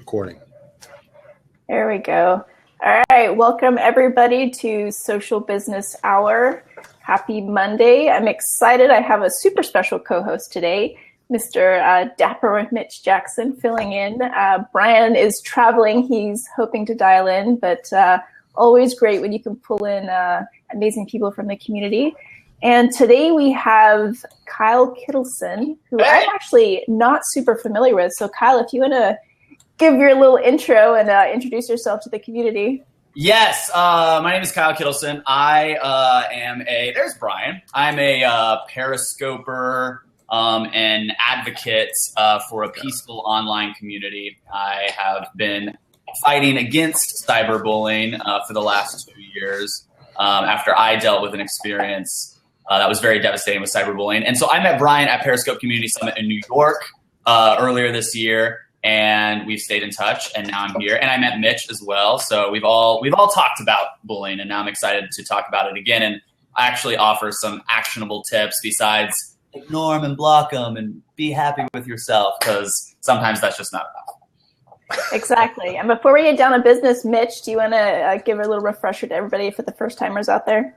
Recording. There we go. All right, welcome everybody to Social Business Hour. Happy Monday. I'm excited. I have a super special co-host today, Mr. Dapper Mitch Jackson filling in. Brian is traveling. He's hoping to dial in, but always great when you can pull in amazing people from the community. And today we have Kyle Kittleson, who I'm actually not super familiar with. So Kyle, if you want to give your little intro and introduce yourself to the community. Yes, my name is Kyle Kittleson. There's Brian. I'm a periscoper and advocate for a peaceful online community. I have been fighting against cyberbullying for the last 2 years after I dealt with an experience that was very devastating with cyberbullying. And so I met Brian at Periscope Community Summit in New York earlier this year. And we've stayed in touch, and now I'm here. And I met Mitch as well. So we've all talked about bullying, and now I'm excited to talk about it again. And I actually offer some actionable tips besides ignore them and block them and be happy with yourself, because sometimes that's just not enough. Exactly. And before we get down to business, Mitch, do you want to give a little refresher to everybody for the first timers out there?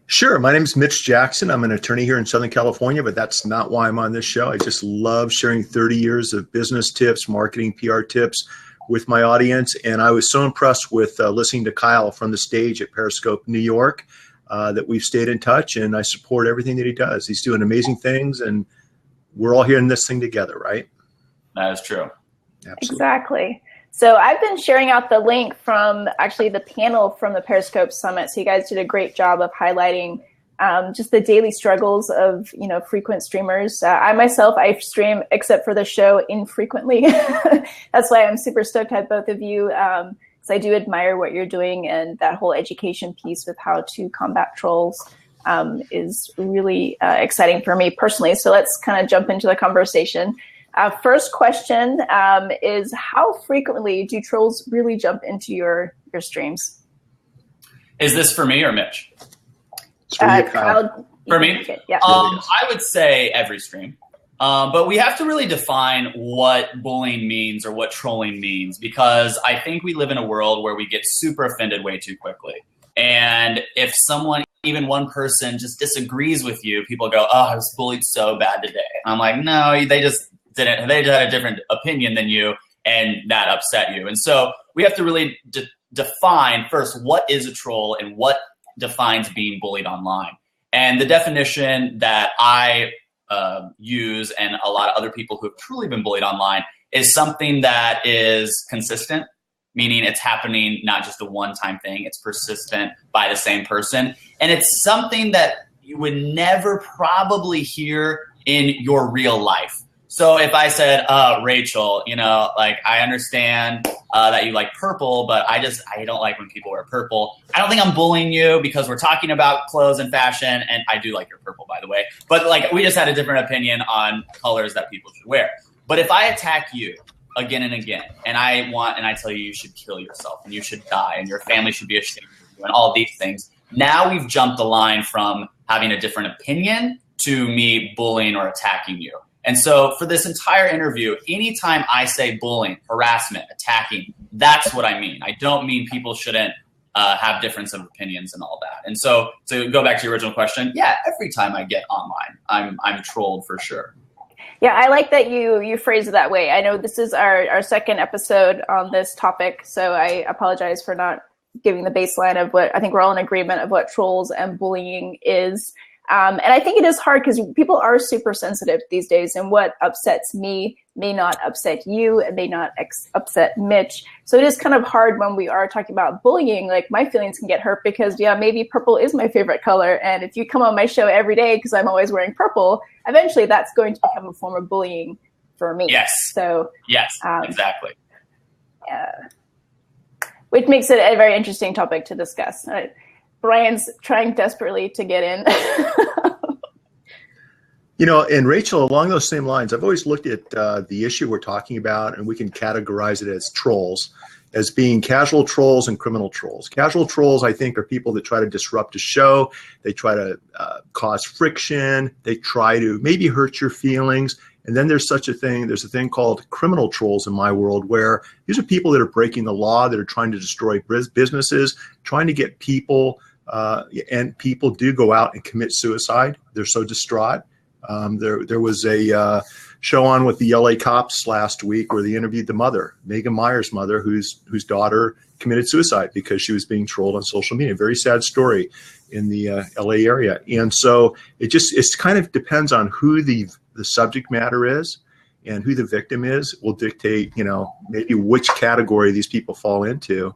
Sure. My name is Mitch Jackson. I'm an attorney here in Southern California, but that's not why I'm on this show. I just love sharing 30 years of business tips, marketing, PR tips with my audience. And I was so impressed with listening to Kyle from the stage at Periscope New York that we've stayed in touch, and I support everything that he does. He's doing amazing things, and we're all here in this thing together, right? That is true. Absolutely. Exactly. So I've been sharing out the link from actually the panel from the Periscope Summit. So you guys did a great job of highlighting just the daily struggles of, frequent streamers. I stream, except for the show, infrequently. That's why I'm super stoked to have both of you, because I do admire what you're doing, and that whole education piece with how to combat trolls is really exciting for me personally. So let's kind of jump into the conversation. First question is, how frequently do trolls really jump into your streams? Is this for me or Mitch? Kyle, for me? Yeah. I would say every stream. But we have to really define what bullying means or what trolling means, because I think we live in a world where we get super offended way too quickly. And if someone, even one person, just disagrees with you, people go, "Oh, I was bullied so bad today." And I'm like, no, they just had a different opinion than you, and that upset you. And so we have to really define first what is a troll and what defines being bullied online. And the definition that I use, and a lot of other people who have truly been bullied online, is something that is consistent, meaning it's happening not just a one-time thing, it's persistent by the same person. And it's something that you would never probably hear in your real life. So if I said, Rachel, I understand that you like purple, but I don't like when people wear purple. I don't think I'm bullying you because we're talking about clothes and fashion, and I do like your purple, by the way. But we just had a different opinion on colors that people should wear. But if I attack you again and again, and I tell you should kill yourself and you should die and your family should be ashamed of you and all these things, now we've jumped the line from having a different opinion to me bullying or attacking you. And so for this entire interview, anytime I say bullying, harassment, attacking, that's what I mean. I don't mean people shouldn't have difference of opinions and all that. And so to go back to your original question, yeah, every time I get online, I'm trolled for sure. Yeah, I like that you phrase it that way. I know this is our second episode on this topic, so I apologize for not giving the baseline of what I think we're all in agreement of what trolls and bullying is. And I think it is hard because people are super sensitive these days, and what upsets me may not upset you and may not upset Mitch. So it is kind of hard when we are talking about bullying. Like, my feelings can get hurt because, maybe purple is my favorite color. And if you come on my show every day because I'm always wearing purple, eventually that's going to become a form of bullying for me. Yes. So yes, exactly. Which makes it a very interesting topic to discuss. Brian's trying desperately to get in. And Rachel, along those same lines, I've always looked at the issue we're talking about, and we can categorize it as trolls. as being casual trolls and criminal trolls. Casual trolls, I think, are people that try to disrupt a show. They try to cause friction. They try to maybe hurt your feelings. And then there's a thing called criminal trolls in my world, where these are people that are breaking the law, that are trying to destroy businesses, trying to get people, and people do go out and commit suicide. They're so distraught. There was a show on with the LA cops last week where they interviewed the mother, Megan Meyer's mother, whose daughter committed suicide because she was being trolled on social media. Very sad story in the LA area. And so it kind of depends on who the subject matter is and who the victim is will dictate, maybe which category these people fall into.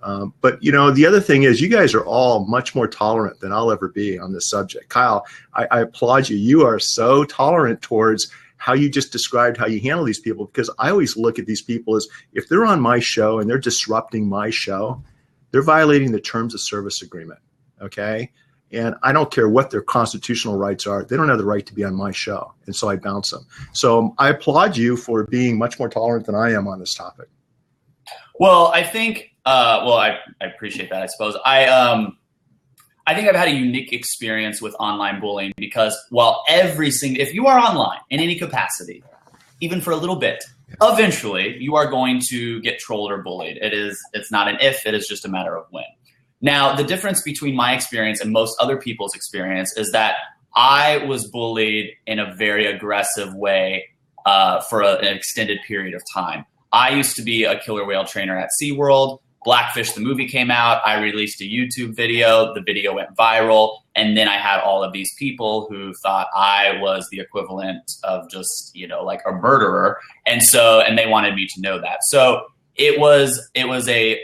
But the other thing is, you guys are all much more tolerant than I'll ever be on this subject. Kyle, I applaud you. You are so tolerant towards how you just described how you handle these people, because I always look at these people as, if they're on my show and they're disrupting my show, they're violating the terms of service agreement. Okay. And I don't care what their constitutional rights are. They don't have the right to be on my show. And so I bounce them. So I applaud you for being much more tolerant than I am on this topic. Well, I think, I appreciate that, I suppose. I think I've had a unique experience with online bullying, because while if you are online in any capacity, even for a little bit, eventually you are going to get trolled or bullied. It's not an if, it is just a matter of when. Now, the difference between my experience and most other people's experience is that I was bullied in a very aggressive way for an extended period of time. I used to be a killer whale trainer at SeaWorld. Blackfish, the movie, came out. I released a YouTube video. The video went viral. And then I had all of these people who thought I was the equivalent of just, like a murderer. And they wanted me to know that. So it was a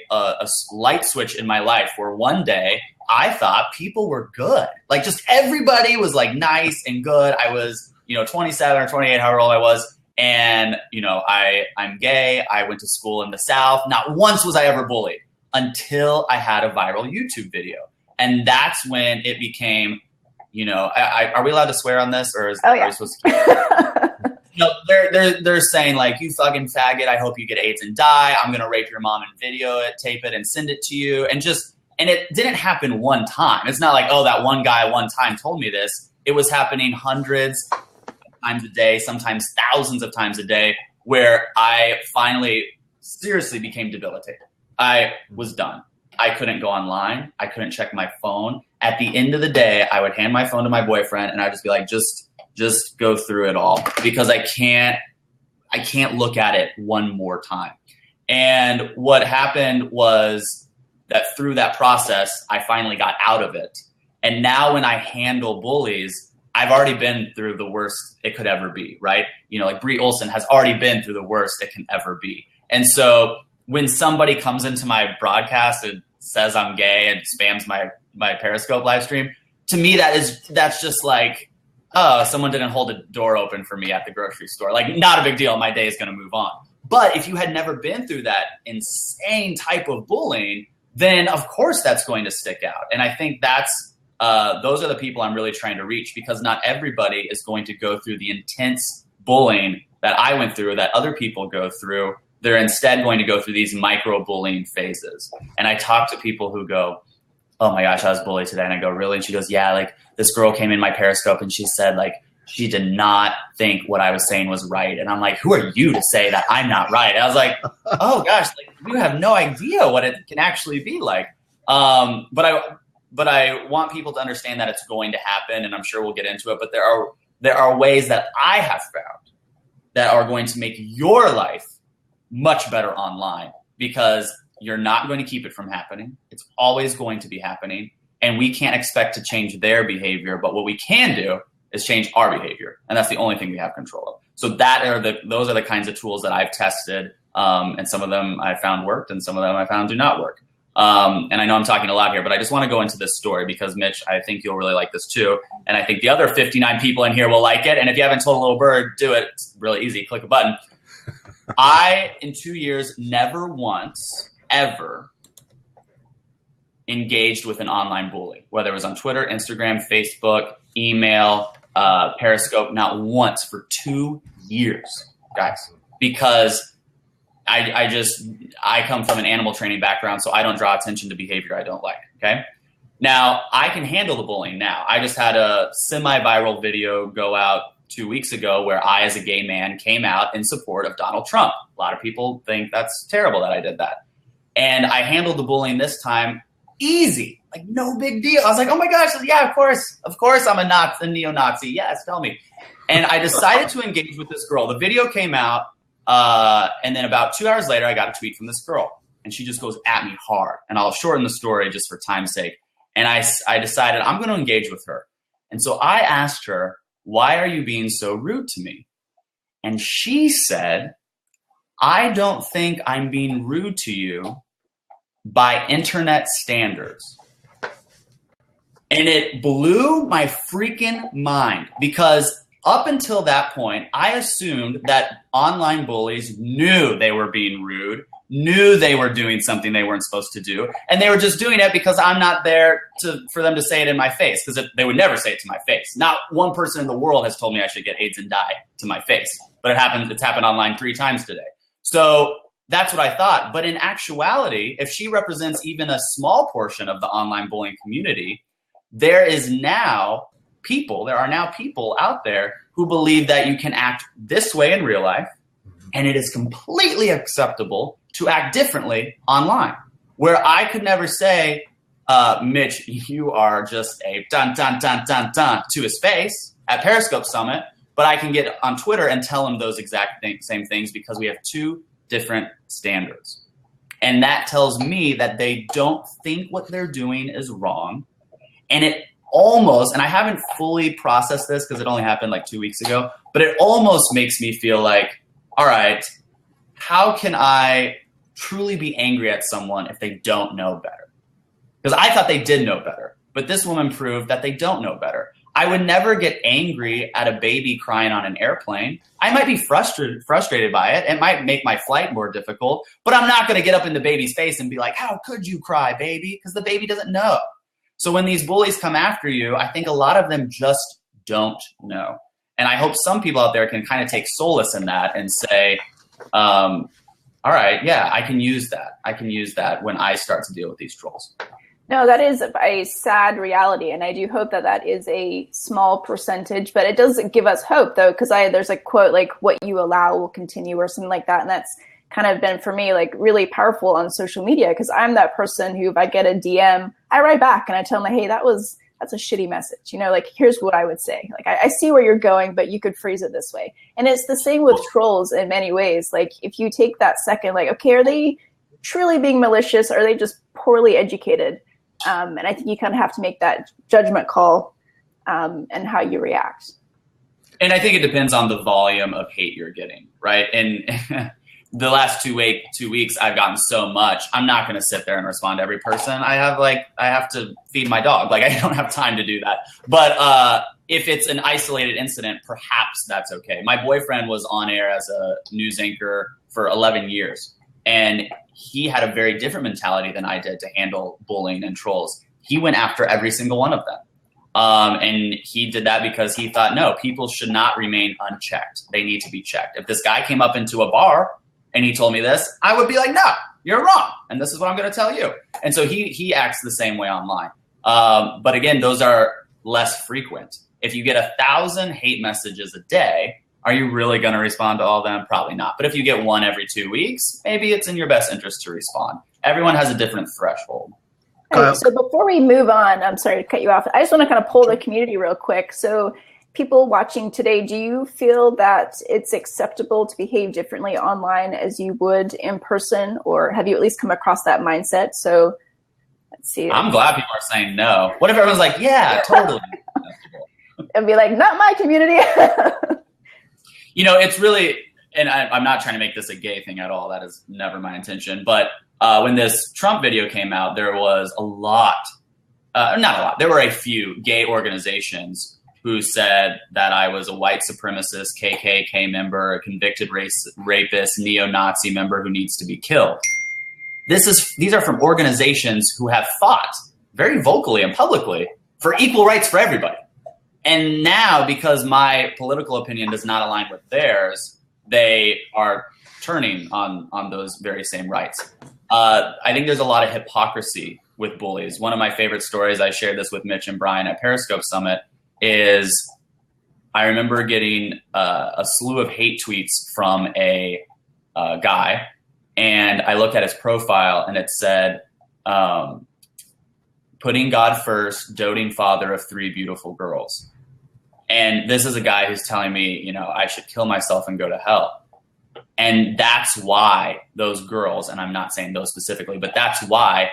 light switch in my life where one day I thought people were good. Like, just everybody was like nice and good. I was, 27 or 28, however old I was. And, I'm gay. I went to school in the South. Not once was I ever bullied until I had a viral YouTube video. And that's when it became, are we allowed to swear on this, or are we supposed to? They're saying, like, you fucking faggot, I hope you get AIDS and die. I'm going to rape your mom and video it, tape it, and send it to you. And it didn't happen one time. It's not like, oh, that one guy one time told me this. It was happening hundreds times a day, sometimes thousands of times a day, where I finally seriously became debilitated. I was done. I couldn't go online. I couldn't check my phone. At the end of the day, I would hand my phone to my boyfriend and I'd just be like, just go through it all, because I can't look at it one more time. And what happened was that through that process, I finally got out of it. And now when I handle bullies, I've already been through the worst it could ever be, right? Like Brie Olson has already been through the worst it can ever be. And so when somebody comes into my broadcast and says I'm gay and spams my Periscope live stream, to me that's just like, oh, someone didn't hold the door open for me at the grocery store. Like, not a big deal. My day is going to move on. But if you had never been through that insane type of bullying, then of course that's going to stick out. And I think those are the people I'm really trying to reach, because not everybody is going to go through the intense bullying that I went through, that other people go through. They're instead going to go through these micro bullying phases. And I talk to people who go, oh my gosh, I was bullied today. And I go, really? And she goes, yeah, like this girl came in my Periscope and she said, like, she did not think what I was saying was right. And I'm like, who are you to say that I'm not right? And I was like, oh gosh, like, you have no idea what it can actually be like. But I want people to understand that it's going to happen, and I'm sure we'll get into it. But there are ways that I have found that are going to make your life much better online, because you're not going to keep it from happening. It's always going to be happening, and we can't expect to change their behavior. But what we can do is change our behavior, and that's the only thing we have control of. So those are the kinds of tools that I've tested, and some of them I found worked, and some of them I found do not work. And I know I'm talking a lot here, but I just want to go into this story because, Mitch, I think you'll really like this too. And I think the other 59 people in here will like it. And if you haven't told a little bird, do it. It's really easy. Click a button. I, in 2 years, never once, ever engaged with an online bully, whether it was on Twitter, Instagram, Facebook, email, Periscope, not once for 2 years, guys, because I come from an animal training background, so I don't draw attention to behavior I don't like. Okay. Now I can handle the bullying now. I just had a semi-viral video go out 2 weeks ago where I, as a gay man, came out in support of Donald Trump. A lot of people think that's terrible that I did that. And I handled the bullying this time easy, like no big deal. I was like, oh my gosh, yeah, of course I'm a neo-Nazi. Yes, tell me. And I decided to engage with this girl. The video came out, and then about 2 hours later, I got a tweet from this girl. And she just goes at me hard. And I'll shorten the story just for time's sake. And I decided I'm going to engage with her. And so I asked her, why are you being so rude to me? And she said, I don't think I'm being rude to you by internet standards. And it blew my freaking mind, because up until that point, I assumed that online bullies knew they were being rude, knew they were doing something they weren't supposed to do, and they were just doing it because I'm not there for them to say it in my face, because they would never say it to my face. Not one person in the world has told me I should get AIDS and die to my face, but it's happened online 3 times today. So that's what I thought. But in actuality, if she represents even a small portion of the online bullying community, there are now people out there who believe that you can act this way in real life, and it is completely acceptable to act differently online, where I could never say, Mitch, you are just a dun, dun, dun, dun, dun to his face at Periscope Summit, but I can get on Twitter and tell him those exact same things, because we have 2 different standards. And that tells me that they don't think what they're doing is wrong. And it almost, and I haven't fully processed this because it only happened like 2 weeks ago, but it almost makes me feel like, all right, how can I truly be angry at someone if they don't know better? Because I thought they did know better, but this woman proved that they don't know better. I would never get angry at a baby crying on an airplane. I might be frustrated by it. It might make my flight more difficult, but I'm not going to get up in the baby's face and be like, how could you cry, baby? Because the baby doesn't know. So when these bullies come after you, I think a lot of them just don't know. And I hope some people out there can kind of take solace in that and say, all right, yeah, I can use that. I can use that when I start to deal with these trolls. No, that is a sad reality, and I do hope that is a small percentage, but it does give us hope, though, because there's a quote like, what you allow will continue, or something like that, and that's kind of been, for me, like really powerful on social media, because I'm that person who, if I get a DM, I write back and I tell them, hey, that's a shitty message, like, here's what I would say. Like, I see where you're going, but you could phrase it this way. And it's the same with trolls in many ways. Like, if you take that second, like, okay, are they truly being malicious? Or are they just poorly educated? And I think you kind of have to make that judgment call and how you react. And I think it depends on the volume of hate you're getting, right? And the last 2 weeks, I've gotten so much. I'm not going to sit there and respond to every person. I have to feed my dog. Like, I don't have time to do that. But if it's an isolated incident, perhaps that's okay. My boyfriend was on air as a news anchor for 11 years. And he had a very different mentality than I did to handle bullying and trolls. He went after every single one of them. And he did that because he thought, no, people should not remain unchecked. They need to be checked. If this guy came up into a bar and he told me this, I would be like, no, you're wrong. And this is what I'm going to tell you. And so he acts the same way online. But again, those are less frequent. If you get 1,000 hate messages a day, are you really going to respond to all of them? Probably not. But if you get one every 2 weeks, maybe it's in your best interest to respond. Everyone has a different threshold. Right, so before we move on, I'm sorry to cut you off. I just want to kind of poll the community real quick. So people watching today, do you feel that it's acceptable to behave differently online as you would in person? Or have you at least come across that mindset? So let's see. I'm glad people are saying no. What if everyone's like, yeah, totally acceptable? And be like, not my community. It's really, and I'm not trying to make this a gay thing at all. That is never my intention. But when this Trump video came out, there was there were a few gay organizations who said that I was a white supremacist, KKK member, a convicted rapist, neo-Nazi member who needs to be killed. These are from organizations who have fought very vocally and publicly for equal rights for everybody. And now, because my political opinion does not align with theirs, they are turning on those very same rights. I think there's a lot of hypocrisy with bullies. One of my favorite stories, I shared this with Mitch and Brian at Periscope Summit, is I remember getting a slew of hate tweets from a guy, and I looked at his profile and it said, putting God first, doting father of 3 beautiful girls. And this is a guy who's telling me, you know, I should kill myself and go to hell. And that's why those girls, and I'm not saying those specifically, but that's why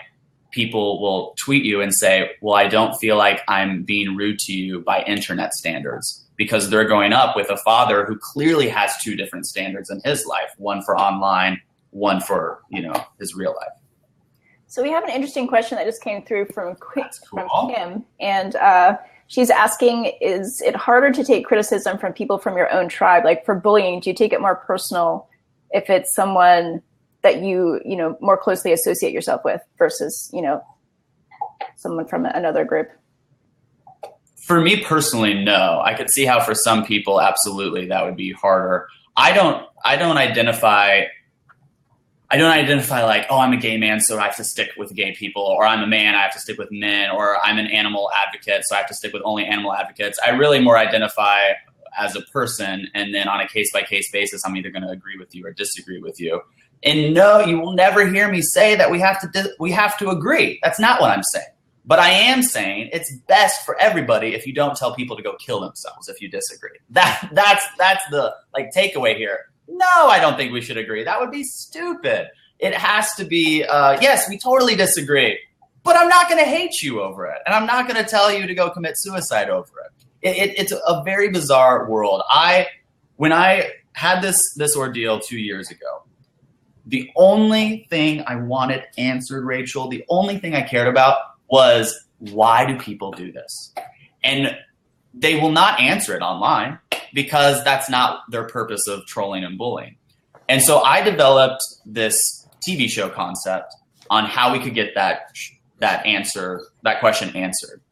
people will tweet you and say, well, I don't feel like I'm being rude to you by internet standards, because they're growing up with a father who clearly has 2 different standards in his life, one for online, one for, you know, his real life. So we have an interesting question that just came through from Kim, and she's asking, is it harder to take criticism from people from your own tribe? Like for bullying, do you take it more personal if it's someone that you know, more closely associate yourself with versus, you know, someone from another group? For me personally, no. I could see how for some people, absolutely, that would be harder. I don't identify like, oh, I'm a gay man, so I have to stick with gay people, or I'm a man, I have to stick with men, or I'm an animal advocate, so I have to stick with only animal advocates. I really more identify as a person, and then on a case-by-case basis, I'm either going to agree with you or disagree with you. And no, you will never hear me say that we have to agree. That's not what I'm saying. But I am saying it's best for everybody if you don't tell people to go kill themselves if you disagree. That's the like takeaway here. No, I don't think we should agree. That would be stupid. It has to be, yes, we totally disagree, but I'm not going to hate you over it. And I'm not going to tell you to go commit suicide over it. It's a very bizarre world. When I had this ordeal 2 years ago, the only thing I wanted answered, Rachel, the only thing I cared about was, why do people do this? And they will not answer it online because that's not their purpose of trolling and bullying. And so I developed this TV show concept on how we could get that question answered.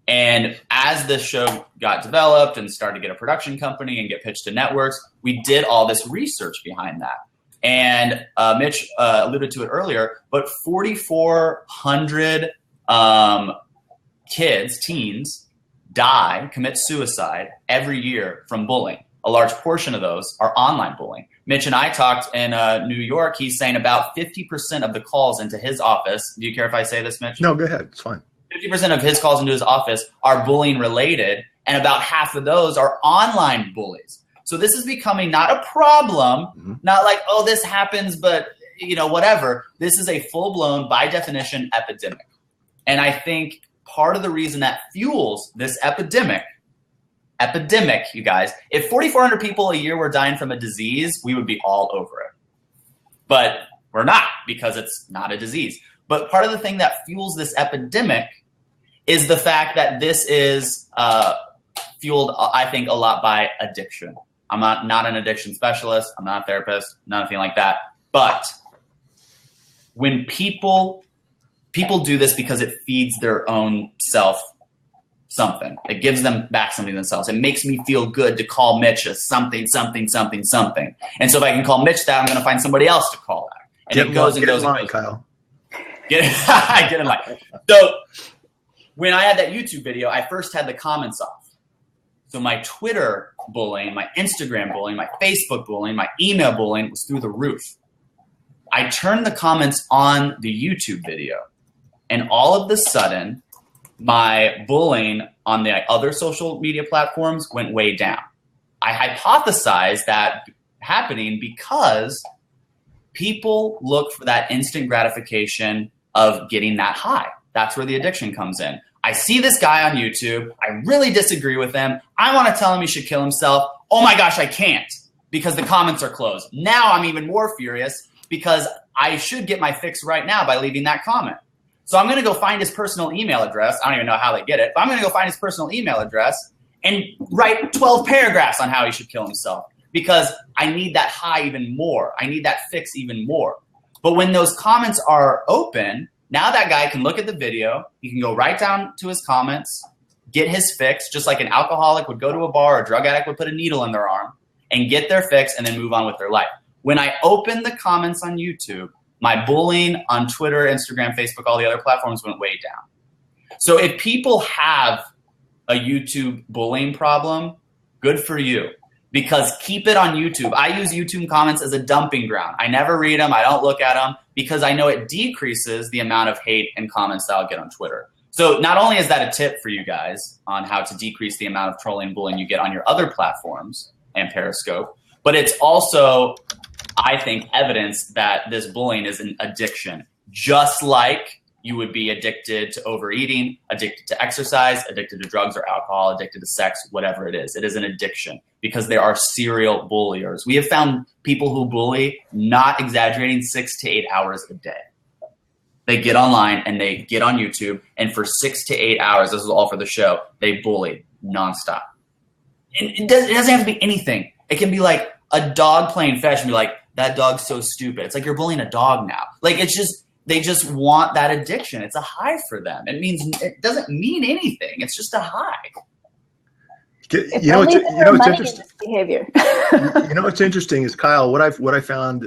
And as the show got developed and started to get a production company and get pitched to networks, we did all this research behind that. And Mitch alluded to it earlier, but 4,400 teens commit suicide every year from bullying. A large portion of those are online bullying. Mitch and I talked in New York. He's saying about 50% of the calls into his office. Do you care if I say this, Mitch? No, go ahead. It's fine. 50% of his calls into his office are bullying related, and about half of those are online bullies. So this is becoming not a problem, not like, oh, this happens, but you know, whatever. This is a full-blown, by definition, epidemic. And I think part of the reason that fuels this epidemic, you guys, if 4,400 people a year were dying from a disease, we would be all over it. But we're not, because it's not a disease. But part of the thing that fuels this epidemic is the fact that this is fueled, I think, a lot by addiction. I'm not an addiction specialist. I'm not a therapist, nothing like that. But when people do this because it feeds their own self something. It gives them back something themselves. It makes me feel good to call Mitch a something, something, something, something. And so if I can call Mitch that, I'm going to find somebody else to call that. And it goes and goes and goes. Kyle. Get in line. So when I had that YouTube video, I first had the comments off. So my Twitter bullying, my Instagram bullying, my Facebook bullying, my email bullying was through the roof. I turned the comments on the YouTube video, and all of a sudden, my bullying on the other social media platforms went way down. I hypothesized that happening because people look for that instant gratification of getting that high. That's where the addiction comes in. I see this guy on YouTube. I really disagree with him. I want to tell him he should kill himself. Oh my gosh, I can't because the comments are closed. Now I'm even more furious because I should get my fix right now by leaving that comment. So I'm going to go find his personal email address. I don't even know how they get it, but I'm going to go find his personal email address and write 12 paragraphs on how he should kill himself because I need that high even more. I need that fix even more. But when those comments are open, now that guy can look at the video. He can go right down to his comments, get his fix, just like an alcoholic would go to a bar or a drug addict would put a needle in their arm and get their fix and then move on with their life. When I opened the comments on YouTube, my bullying on Twitter, Instagram, Facebook, all the other platforms went way down. So if people have a YouTube bullying problem, good for you. Because keep it on YouTube. I use YouTube comments as a dumping ground. I never read them. I don't look at them because I know it decreases the amount of hate and comments that I'll get on Twitter. So not only is that a tip for you guys on how to decrease the amount of trolling and bullying you get on your other platforms and Periscope, but it's also, I think, evidence that this bullying is an addiction, just like you would be addicted to overeating, addicted to exercise, addicted to drugs or alcohol, addicted to sex, whatever it is. It is an addiction because there are serial bulliers. We have found people who bully, not exaggerating, 6 to 8 hours a day. They get online and they get on YouTube, and for 6 to 8 hours, this is all for the show, they bully nonstop. And it doesn't have to be anything. It can be like a dog playing fetch and be like, that dog's so stupid. It's like you're bullying a dog now. Like it's just, they just want that addiction. It's a high for them. It doesn't mean anything. It's just a high. You know what's interesting? Behavior. You know what's interesting is, Kyle, what I found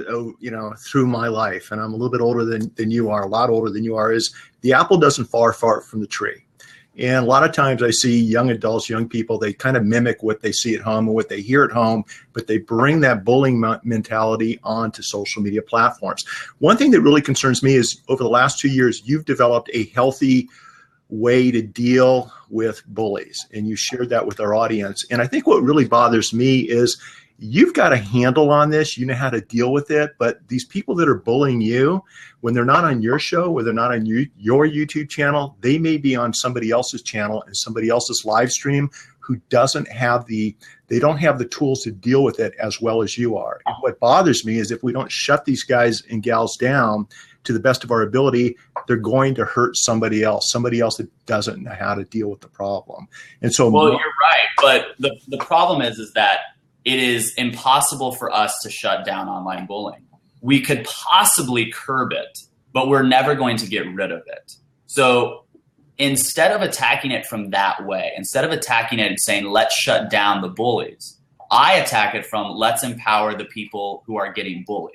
through my life, and I'm a little bit older than you are, a lot older than you are, is the apple doesn't fall far from the tree. And a lot of times I see young adults, young people, they kind of mimic what they see at home and what they hear at home, but they bring that bullying mentality onto social media platforms. One thing that really concerns me is over the last 2 years, you've developed a healthy way to deal with bullies, and you shared that with our audience. And I think what really bothers me is you've got a handle on this, you know how to deal with it, but these people that are bullying you, when they're not on your show, when they're not on your YouTube channel, they may be on somebody else's channel and somebody else's live stream who doesn't have they don't have the tools to deal with it as well as you are. And what bothers me is if we don't shut these guys and gals down to the best of our ability, they're going to hurt somebody else that doesn't know how to deal with the problem. And so, well, you're right, but the problem is that it is impossible for us to shut down online bullying. We could possibly curb it, but we're never going to get rid of it. So instead of attacking it from that way, instead of attacking it and saying, let's shut down the bullies, I attack it from, let's empower the people who are getting bullied.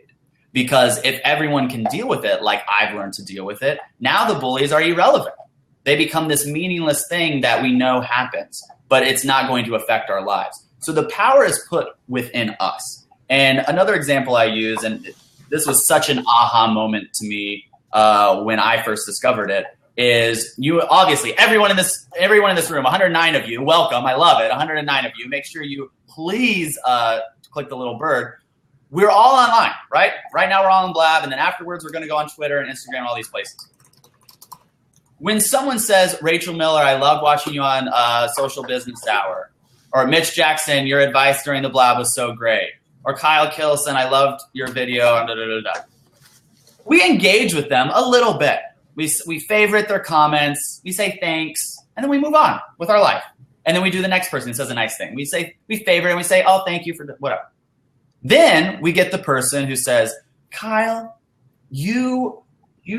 Because if everyone can deal with it, like I've learned to deal with it, now the bullies are irrelevant. They become this meaningless thing that we know happens, but it's not going to affect our lives. So the power is put within us. And another example I use, and this was such an aha moment to me when I first discovered it, is you obviously, everyone in this room, 109 of you, welcome, I love it, 109 of you, make sure you please click the little bird. We're all online, right? Right now we're all on Blab, and then afterwards we're going to go on Twitter and Instagram and all these places. When someone says, Rachel Miller, I love watching you on Social Business Hour, or Mitch Jackson, your advice during the Blab was so great, or Kyle Kittleson, I loved your video, we engage with them a little bit. We favorite their comments, we say thanks, and then we move on with our life. And then we do the next person who says a nice thing. We favorite and we say, oh, thank you for whatever. Then we get the person who says, Kyle, you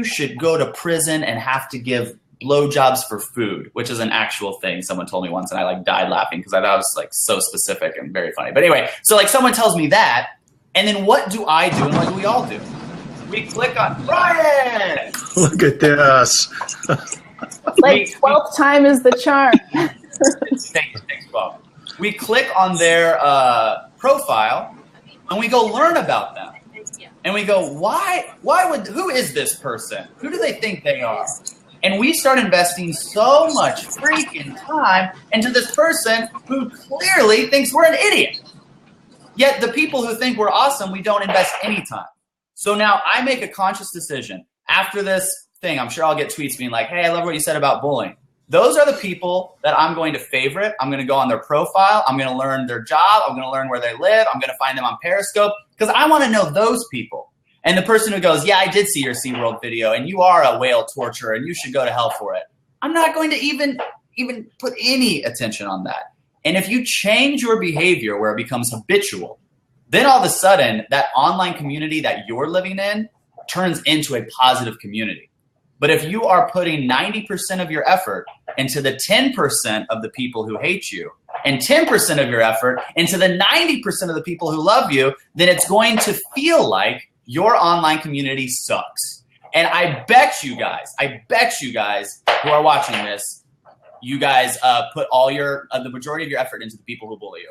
should go to prison and have to give blowjobs for food, which is an actual thing someone told me once, and I died laughing because I thought it was so specific and very funny. But anyway, so someone tells me that, and then what do I do and what do we all do? We click on Brian. Look at this. 12th time is the charm. Thanks, Bob. We click on their profile and we go learn about them. And we go, who is this person? Who do they think they are? And we start investing so much freaking time into this person who clearly thinks we're an idiot. Yet the people who think we're awesome, we don't invest any time. So now I make a conscious decision. After this thing, I'm sure I'll get tweets being like, hey, I love what you said about bullying. Those are the people that I'm going to favorite. I'm going to go on their profile. I'm going to learn their job. I'm going to learn where they live. I'm going to find them on Periscope because I want to know those people. And the person who goes, yeah, I did see your SeaWorld video and you are a whale torturer and you should go to hell for it. I'm not going to even put any attention on that. And if you change your behavior where it becomes habitual, then all of a sudden that online community that you're living in turns into a positive community. But if you are putting 90% of your effort into the 10% of the people who hate you and 10% of your effort into the 90% of the people who love you, then it's going to feel like your online community sucks. And I bet you guys who are watching this, you guys put all the majority of your effort into the people who bully you.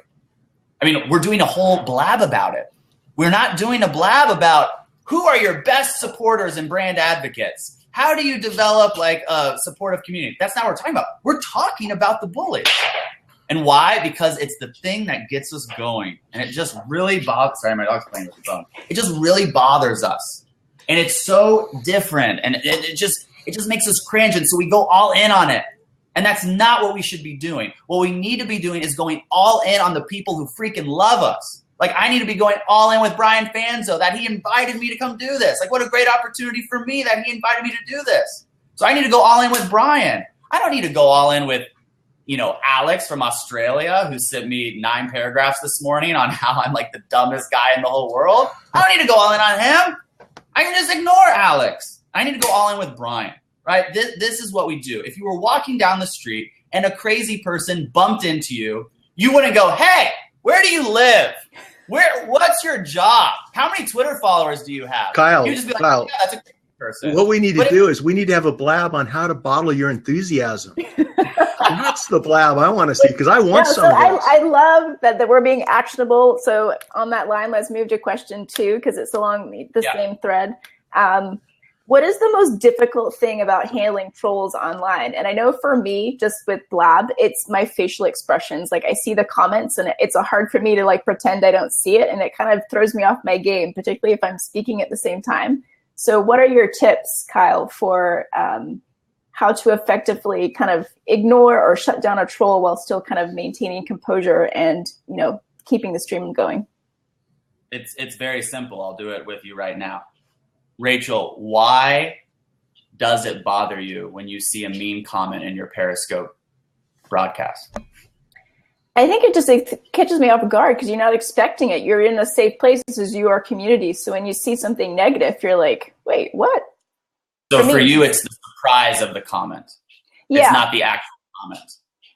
I mean, we're doing a whole blab about it. We're not doing a blab about who are your best supporters and brand advocates. How do you develop like a supportive community? That's not what we're talking about. We're talking about the bullies. And why? Because it's the thing that gets us going. And it just really bothers, sorry, my dog's playing with the phone. It just really bothers us. And it's so different. And it just makes us cringe. And so we go all in on it. And that's not what we should be doing. What we need to be doing is going all in on the people who freaking love us. Like, I need to be going all in with Brian Fanzo, that he invited me to come do this. Like, what a great opportunity for me that he invited me to do this. So I need to go all in with Brian. I don't need to go all in with, Alex from Australia, who sent me 9 paragraphs this morning on how I'm like the dumbest guy in the whole world. I don't need to go all in on him. I can just ignore Alex. I need to go all in with Brian, right? This is what we do. If you were walking down the street and a crazy person bumped into you, you wouldn't go, hey, where do you live? What's your job? How many Twitter followers do you have? Kyle, You'd just be like, Kyle, yeah, that's a great person. What we need to do is we need to have a blab on how to bottle your enthusiasm. That's the blab I want to see, because I want some of this. I love that we're being actionable. So on that line, let's move to question 2, because it's along the same thread. What is the most difficult thing about handling trolls online? And I know for me, just with Blab, it's my facial expressions. Like, I see the comments and it's hard for me to like pretend I don't see it. And it kind of throws me off my game, particularly if I'm speaking at the same time. So what are your tips, Kyle, for how to effectively kind of ignore or shut down a troll while still kind of maintaining composure and, keeping the stream going? It's very simple. I'll do it with you right now. Rachel, why does it bother you when you see a mean comment in your Periscope broadcast? I think it catches me off guard because you're not expecting it. You're in a safe place. This is your community. So when you see something negative, you're like, wait, what? So for you, it's the surprise of the comment. Yeah. It's not the actual comment.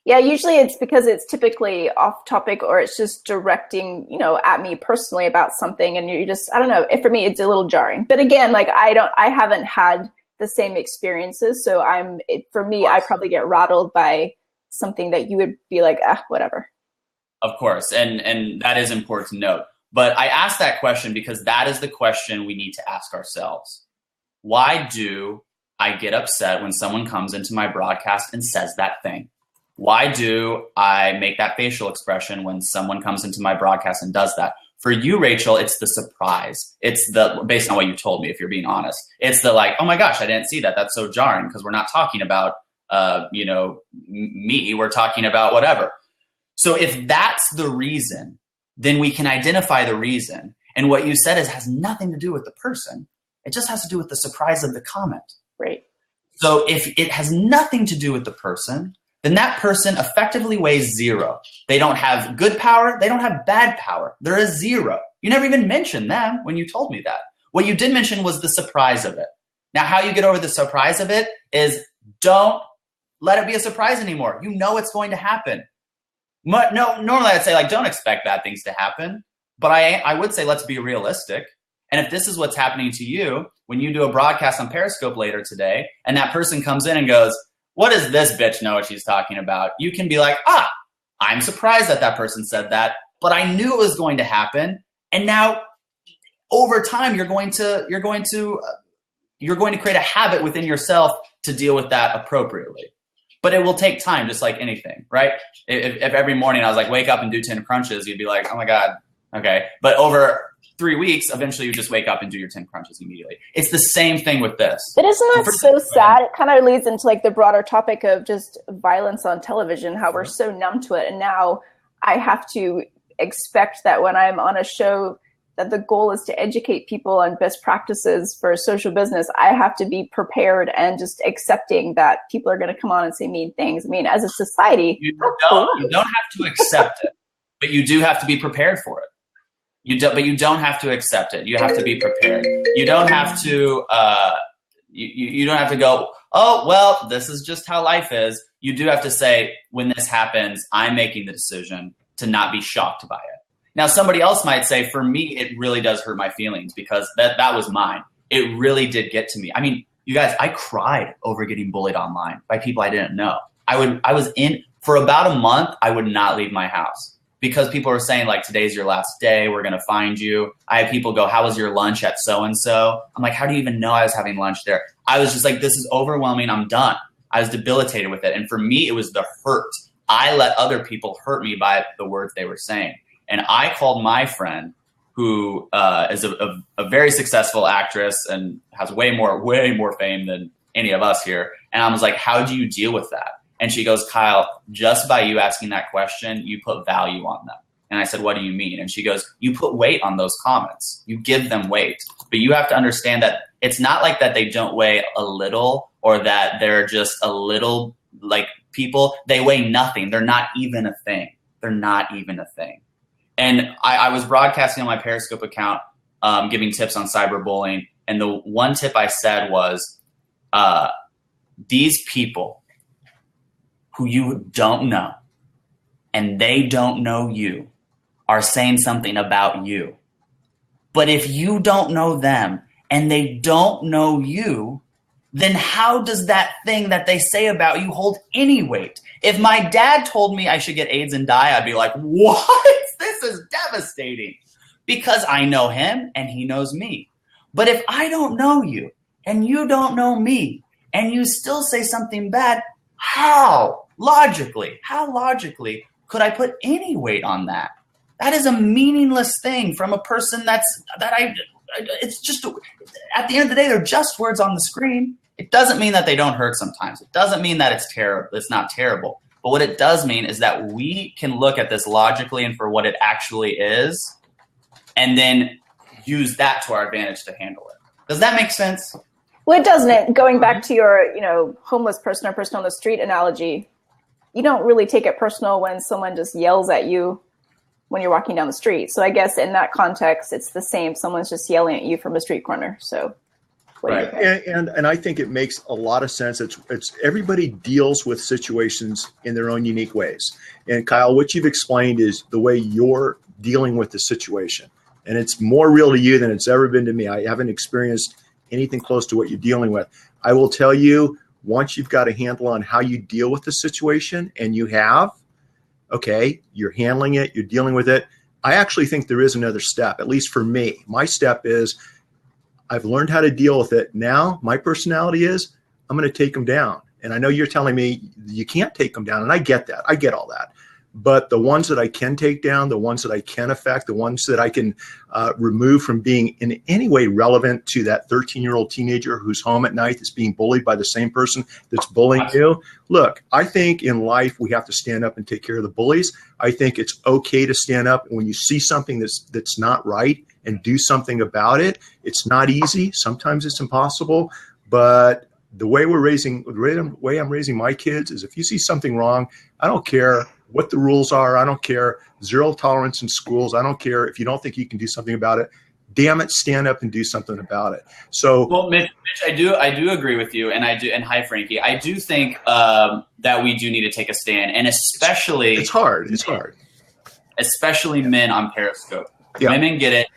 Yeah, usually it's because it's typically off topic, or it's just directing, at me personally about something. And you just, I don't know, for me, it's a little jarring. But again, like I haven't had the same experiences. So for me, I probably get rattled by something that you would be like, whatever. Of course. And that is important to note. But I asked that question because that is the question we need to ask ourselves. Why do I get upset when someone comes into my broadcast and says that thing? Why do I make that facial expression when someone comes into my broadcast and does that? For you, Rachel, it's the surprise. It's based on what you told me, if you're being honest. It's the like, oh my gosh, I didn't see that. That's so jarring, because we're not talking about, me. We're talking about whatever. So if that's the reason, then we can identify the reason. And what you said has nothing to do with the person. It just has to do with the surprise of the comment. Right. So if it has nothing to do with the person, then that person effectively weighs 0. They don't have good power. They don't have bad power. They're a 0. You never even mentioned them when you told me that. What you did mention was the surprise of it. Now, how you get over the surprise of it is don't let it be a surprise anymore. You know it's going to happen. No, normally I'd say, like, don't expect bad things to happen. But I would say let's be realistic. And if this is what's happening to you when you do a broadcast on Periscope later today, and that person comes in and goes, what does this bitch know what she's talking about? You can be like, I'm surprised that person said that, but I knew it was going to happen. And now over time, you're going to create a habit within yourself to deal with that appropriately. But it will take time, just like anything, right? If every morning I was like, wake up and do 10 crunches, you'd be like, oh my God, okay. But over 3 weeks, eventually you just wake up and do your 10 crunches immediately. It's the same thing with this. But isn't that so sad? It kind of leads into like the broader topic of just violence on television, how we're so numb to it. And now I have to expect that when I'm on a show that the goal is to educate people on best practices for social business, I have to be prepared and just accepting that people are going to come on and say mean things. I mean, as a society, you don't have to accept it, but you do have to be prepared for it. But you don't have to accept it. You have to be prepared. You don't have to You don't have to go, oh, well, this is just how life is. You do have to say, when this happens, I'm making the decision to not be shocked by it. Now, somebody else might say, for me, it really does hurt my feelings because that was mine. It really did get to me. I mean, you guys, I cried over getting bullied online by people I didn't know. I was in for about a month. I would not leave my house because people were saying, like, today's your last day. We're going to find you. I had people go, how was your lunch at so-and-so? I'm like, how do you even know I was having lunch there? I was just like, this is overwhelming. I'm done. I was debilitated with it. And for me, it was the hurt. I let other people hurt me by the words they were saying. And I called my friend, who is a very successful actress and has way more fame than any of us here. And I was like, how do you deal with that? And she goes, Kyle, just by you asking that question, you put value on them. And I said, what do you mean? And she goes, you put weight on those comments. You give them weight. But you have to understand that it's not like that they don't weigh a little or that they're just a little like people. They weigh nothing. They're not even a thing. They're not even a thing. And I was broadcasting on my Periscope account, giving tips on cyberbullying. And the one tip I said was, these people who you don't know and they don't know you are saying something about you. But if you don't know them and they don't know you, then how does that thing that they say about you hold any weight? If my dad told me I should get AIDS and die, I'd be like, what? This is devastating, because I know him and he knows me. But if I don't know you and you don't know me and you still say something bad, how logically could I put any weight on that? That is a meaningless thing from a person it's just, at the end of the day, they're just words on the screen. It doesn't mean that they don't hurt sometimes. It doesn't mean that it's terrible. It's not terrible. But what it does mean is that we can look at this logically and for what it actually is, and then use that to our advantage to handle it. Does that make sense? Well, it doesn't. Going back to your, homeless person or person on the street analogy, you don't really take it personal when someone just yells at you when you're walking down the street. So I guess in that context, it's the same. Someone's just yelling at you from a street corner. So, right. And I think it makes a lot of sense. It's everybody deals with situations in their own unique ways. And Kyle, what you've explained is the way you're dealing with the situation. And it's more real to you than it's ever been to me. I haven't experienced anything close to what you're dealing with. I will tell you, once you've got a handle on how you deal with the situation, and you have, okay, you're handling it, you're dealing with it. I actually think there is another step, at least for me. My step is I've learned how to deal with it. Now my personality is I'm going to take them down. And I know you're telling me you can't take them down. And I get that. I get all that. But the ones that I can take down, the ones that I can affect, the ones that I can remove from being in any way relevant to that 13-year-old teenager who's home at night that's being bullied by the same person that's bullying you. Look, I think in life we have to stand up and take care of the bullies. I think it's okay to stand up when you see something that's not right and do something about it. It's not easy. Sometimes it's impossible. But the way I'm raising my kids is if you see something wrong, I don't care what the rules are. I don't care. Zero tolerance in schools. I don't care if you don't think you can do something about it. Damn it, stand up and do something about it. So, well, Mitch, I do agree with you, and hi, Frankie. I do think that we do need to take a stand, and especially it's hard. It's hard, especially men on Periscope. Yeah. Women get it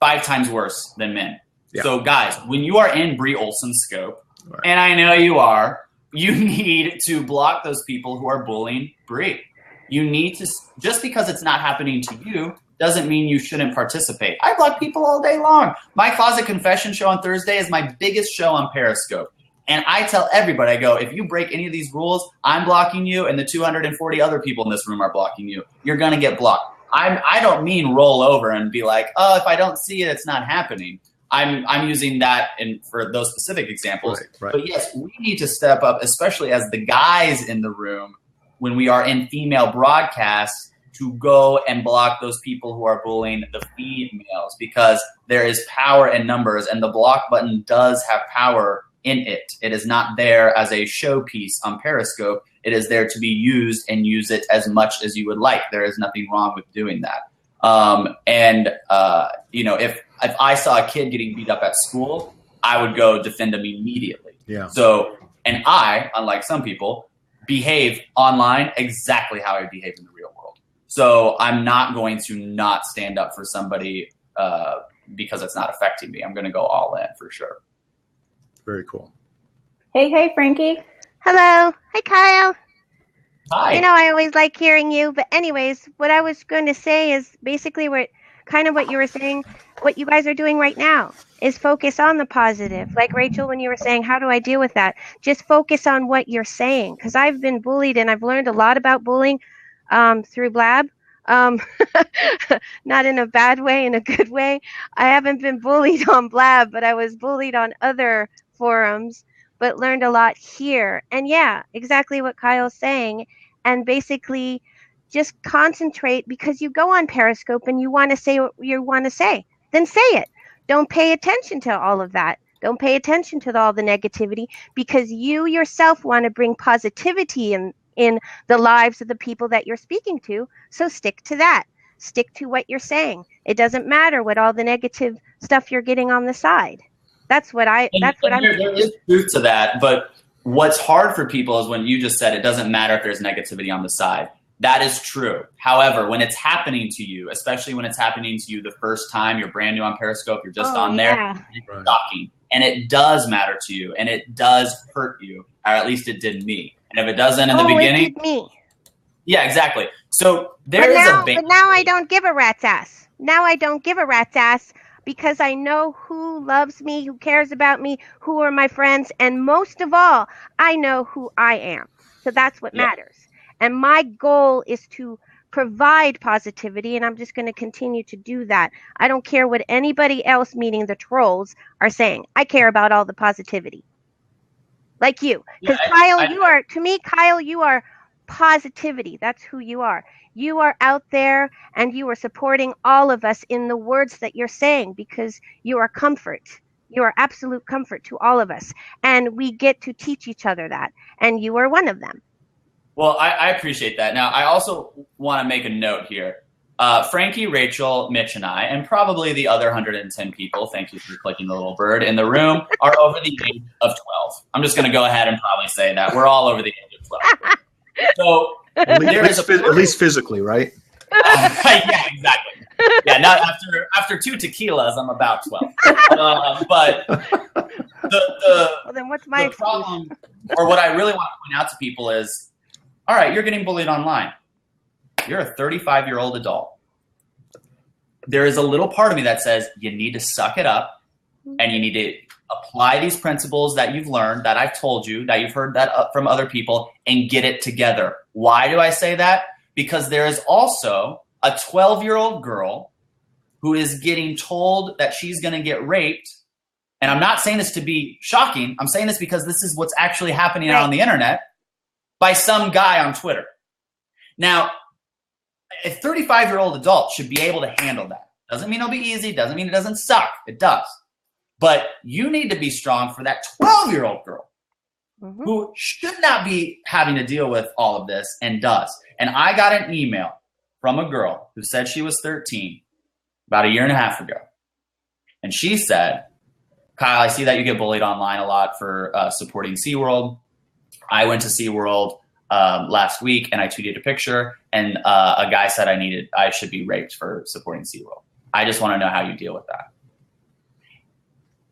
5 times worse than men. Yeah. So, guys, when you are in Brie Olson's scope, right, and I know you are, you need to block those people who are bullying Brie. You need to, just because it's not happening to you doesn't mean you shouldn't participate. I block people all day long. My Closet Confession show on Thursday is my biggest show on Periscope. And I tell everybody, I go, if you break any of these rules, I'm blocking you, and the 240 other people in this room are blocking you. You're going to get blocked. I don't mean roll over and be like, oh, if I don't see it, it's not happening. I'm using that for those specific examples. Right. But yes, we need to step up, especially as the guys in the room, when we are in female broadcasts, to go and block those people who are bullying the females, because there is power in numbers, and the block button does have power in it. It is not there as a showpiece on Periscope. It is there to be used, and use it as much as you would like. There is nothing wrong with doing that. If I saw a kid getting beat up at school, I would go defend them immediately. Yeah. So, and I, unlike some people, behave online exactly how I behave in the real world. So I'm not going to not stand up for somebody because it's not affecting me. I'm going to go all in for sure. Very cool. Hey, Frankie. Hello. Hi, Kyle. Hi. You know, I always like hearing you. But anyways, what I was going to say is basically what you were saying, what you guys are doing right now is focus on the positive. Like Rachel, when you were saying, how do I deal with that? Just focus on what you're saying. Because I've been bullied and I've learned a lot about bullying through Blab. Not in a bad way, in a good way. I haven't been bullied on Blab, but I was bullied on other forums, but learned a lot here. And yeah, exactly what Kyle's saying. And basically just concentrate, because you go on Periscope and you want to say what you want to say, then say it. Don't pay attention to all of that. Don't pay attention to all the negativity, because you yourself want to bring positivity in the lives of the people that you're speaking to. So stick to that. Stick to what you're saying. It doesn't matter what all the negative stuff you're getting on the side. That's what I'm There is truth to that, but what's hard for people is when you just said it doesn't matter if there's negativity on the side. That is true. However, when it's happening to you, especially when it's happening to you the first time, you're brand new on Periscope, you're just on there, it's shocking. And it does matter to you, and it does hurt you, or at least it did me. And if it doesn't in the beginning, it did me. Yeah, exactly. So But now I don't give a rat's ass. Now I don't give a rat's ass, because I know who loves me, who cares about me, who are my friends, and most of all, I know who I am. So that's what matters. And my goal is to provide positivity, and I'm just going to continue to do that. I don't care what anybody else, meaning the trolls, are saying. I care about all the positivity. Like you. Because Kyle, you are positivity. That's who you are. You are out there and you are supporting all of us in the words that you're saying, because you are comfort. You are absolute comfort to all of us. And we get to teach each other that. And you are one of them. Well, I appreciate that. Now, I also want to make a note here. Frankie, Rachel, Mitch, and I, and probably the other 110 people, thank you for clicking the little bird, in the room, are over the age of 12. I'm just going to go ahead and probably say that. We're all over the age of 12. So at least physically, right? Yeah, exactly. Yeah, not after 2 tequilas, I'm about 12. But well, then what's my problem, or what I really want to point out to people is, all right, you're getting bullied online. You're a 35-year-old adult. There is a little part of me that says you need to suck it up, and you need to apply these principles that you've learned, that I've told you, that you've heard that from other people, and get it together. Why do I say that? Because there is also a 12-year-old girl who is getting told that she's going to get raped. And I'm not saying this to be shocking. I'm saying this because this is what's actually happening out on the internet by some guy on Twitter. Now, a 35-year-old adult should be able to handle that. Doesn't mean it'll be easy. Doesn't mean it doesn't suck. It does. But you need to be strong for that 12-year-old girl who should not be having to deal with all of this and does. And I got an email from a girl who said she was 13 about a year and a half ago. And she said, Kyle, I see that you get bullied online a lot for supporting SeaWorld. I went to SeaWorld last week and I tweeted a picture, and a guy said I should be raped for supporting SeaWorld. I just want to know how you deal with that.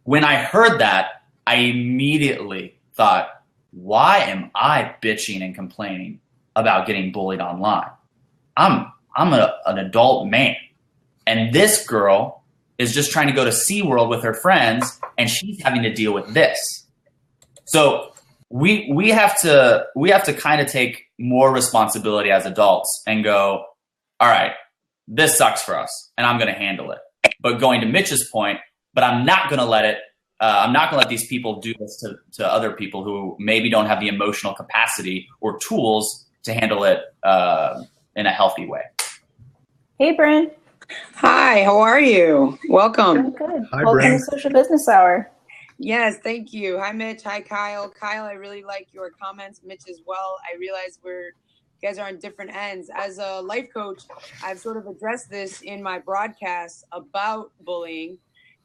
When I heard that, I immediately thought, why am I bitching and complaining about getting bullied online? I'm an adult man. And this girl is just trying to go to SeaWorld with her friends, and she's having to deal with this. So we have to kind of take more responsibility as adults and go, all right, this sucks for us, and I'm going to handle it. But going to Mitch's point, but I'm not going to let it. I'm not going to let these people do this to other people who maybe don't have the emotional capacity or tools to handle it in a healthy way. Hey, Bryn. Hi, how are you? Welcome. I'm good. Hi, Welcome Bryn. to Social Business Hour. Yes, thank you. Hi, Mitch. Hi, Kyle. Kyle, I really like your comments. Mitch as well. I realize you guys are on different ends. As a life coach, I've sort of addressed this in my broadcasts about bullying.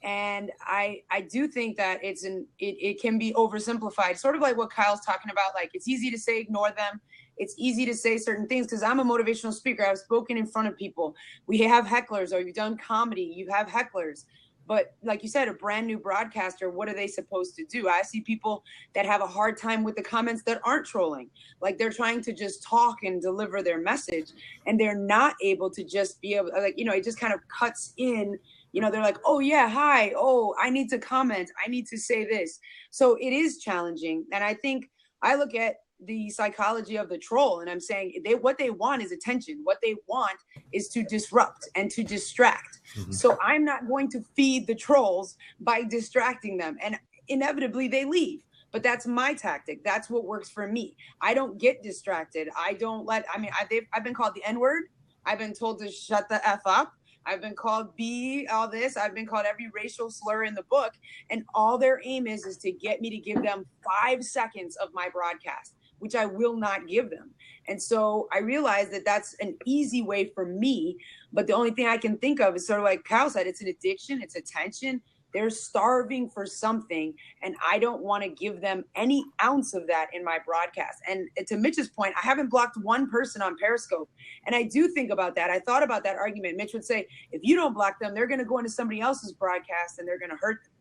And I do think that it can be oversimplified, sort of like what Kyle's talking about. Like, it's easy to say ignore them. It's easy to say certain things because I'm a motivational speaker. I've spoken in front of people. We have hecklers, or you've done comedy, you have hecklers. But like you said, a brand new broadcaster, what are they supposed to do? I see people that have a hard time with the comments that aren't trolling. Like, they're trying to just talk and deliver their message, and they're not able to just be able, like, it just kind of cuts in. They're like, oh yeah, hi. Oh, I need to comment. I need to say this. So it is challenging. And I think I look at the psychology of the troll, and I'm saying what they want is attention. What they want is to disrupt and to distract. Mm-hmm. So I'm not going to feed the trolls by distracting them, and inevitably they leave. But that's my tactic. That's what works for me. I don't get distracted. I've been called the N-word. I've been told to shut the F up. I've been called B, all this. I've been called every racial slur in the book. And all their aim is to get me to give them 5 seconds of my broadcast, which I will not give them. And so I realize that that's an easy way for me. But the only thing I can think of is sort of like Kyle said, it's an addiction, it's attention. They're starving for something, and I don't want to give them any ounce of that in my broadcast. And to Mitch's point, I haven't blocked one person on Periscope. And I do think about that. I thought about that argument. Mitch would say, if you don't block them, they're going to go into somebody else's broadcast and they're going to hurt them.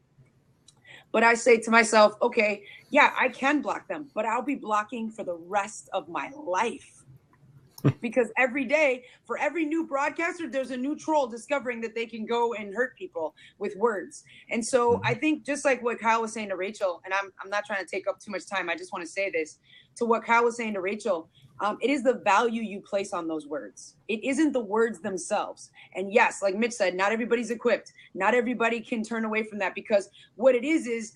But I say to myself, okay, yeah, I can block them, but I'll be blocking for the rest of my life. Because every day, for every new broadcaster, there's a new troll discovering that they can go and hurt people with words. And so I think, just like what Kyle was saying to Rachel, and I'm not trying to take up too much time, I just want to say this, to what Kyle was saying to Rachel, it is the value you place on those words. It isn't the words themselves. And yes, like Mitch said, not everybody's equipped. Not everybody can turn away from that, because what it is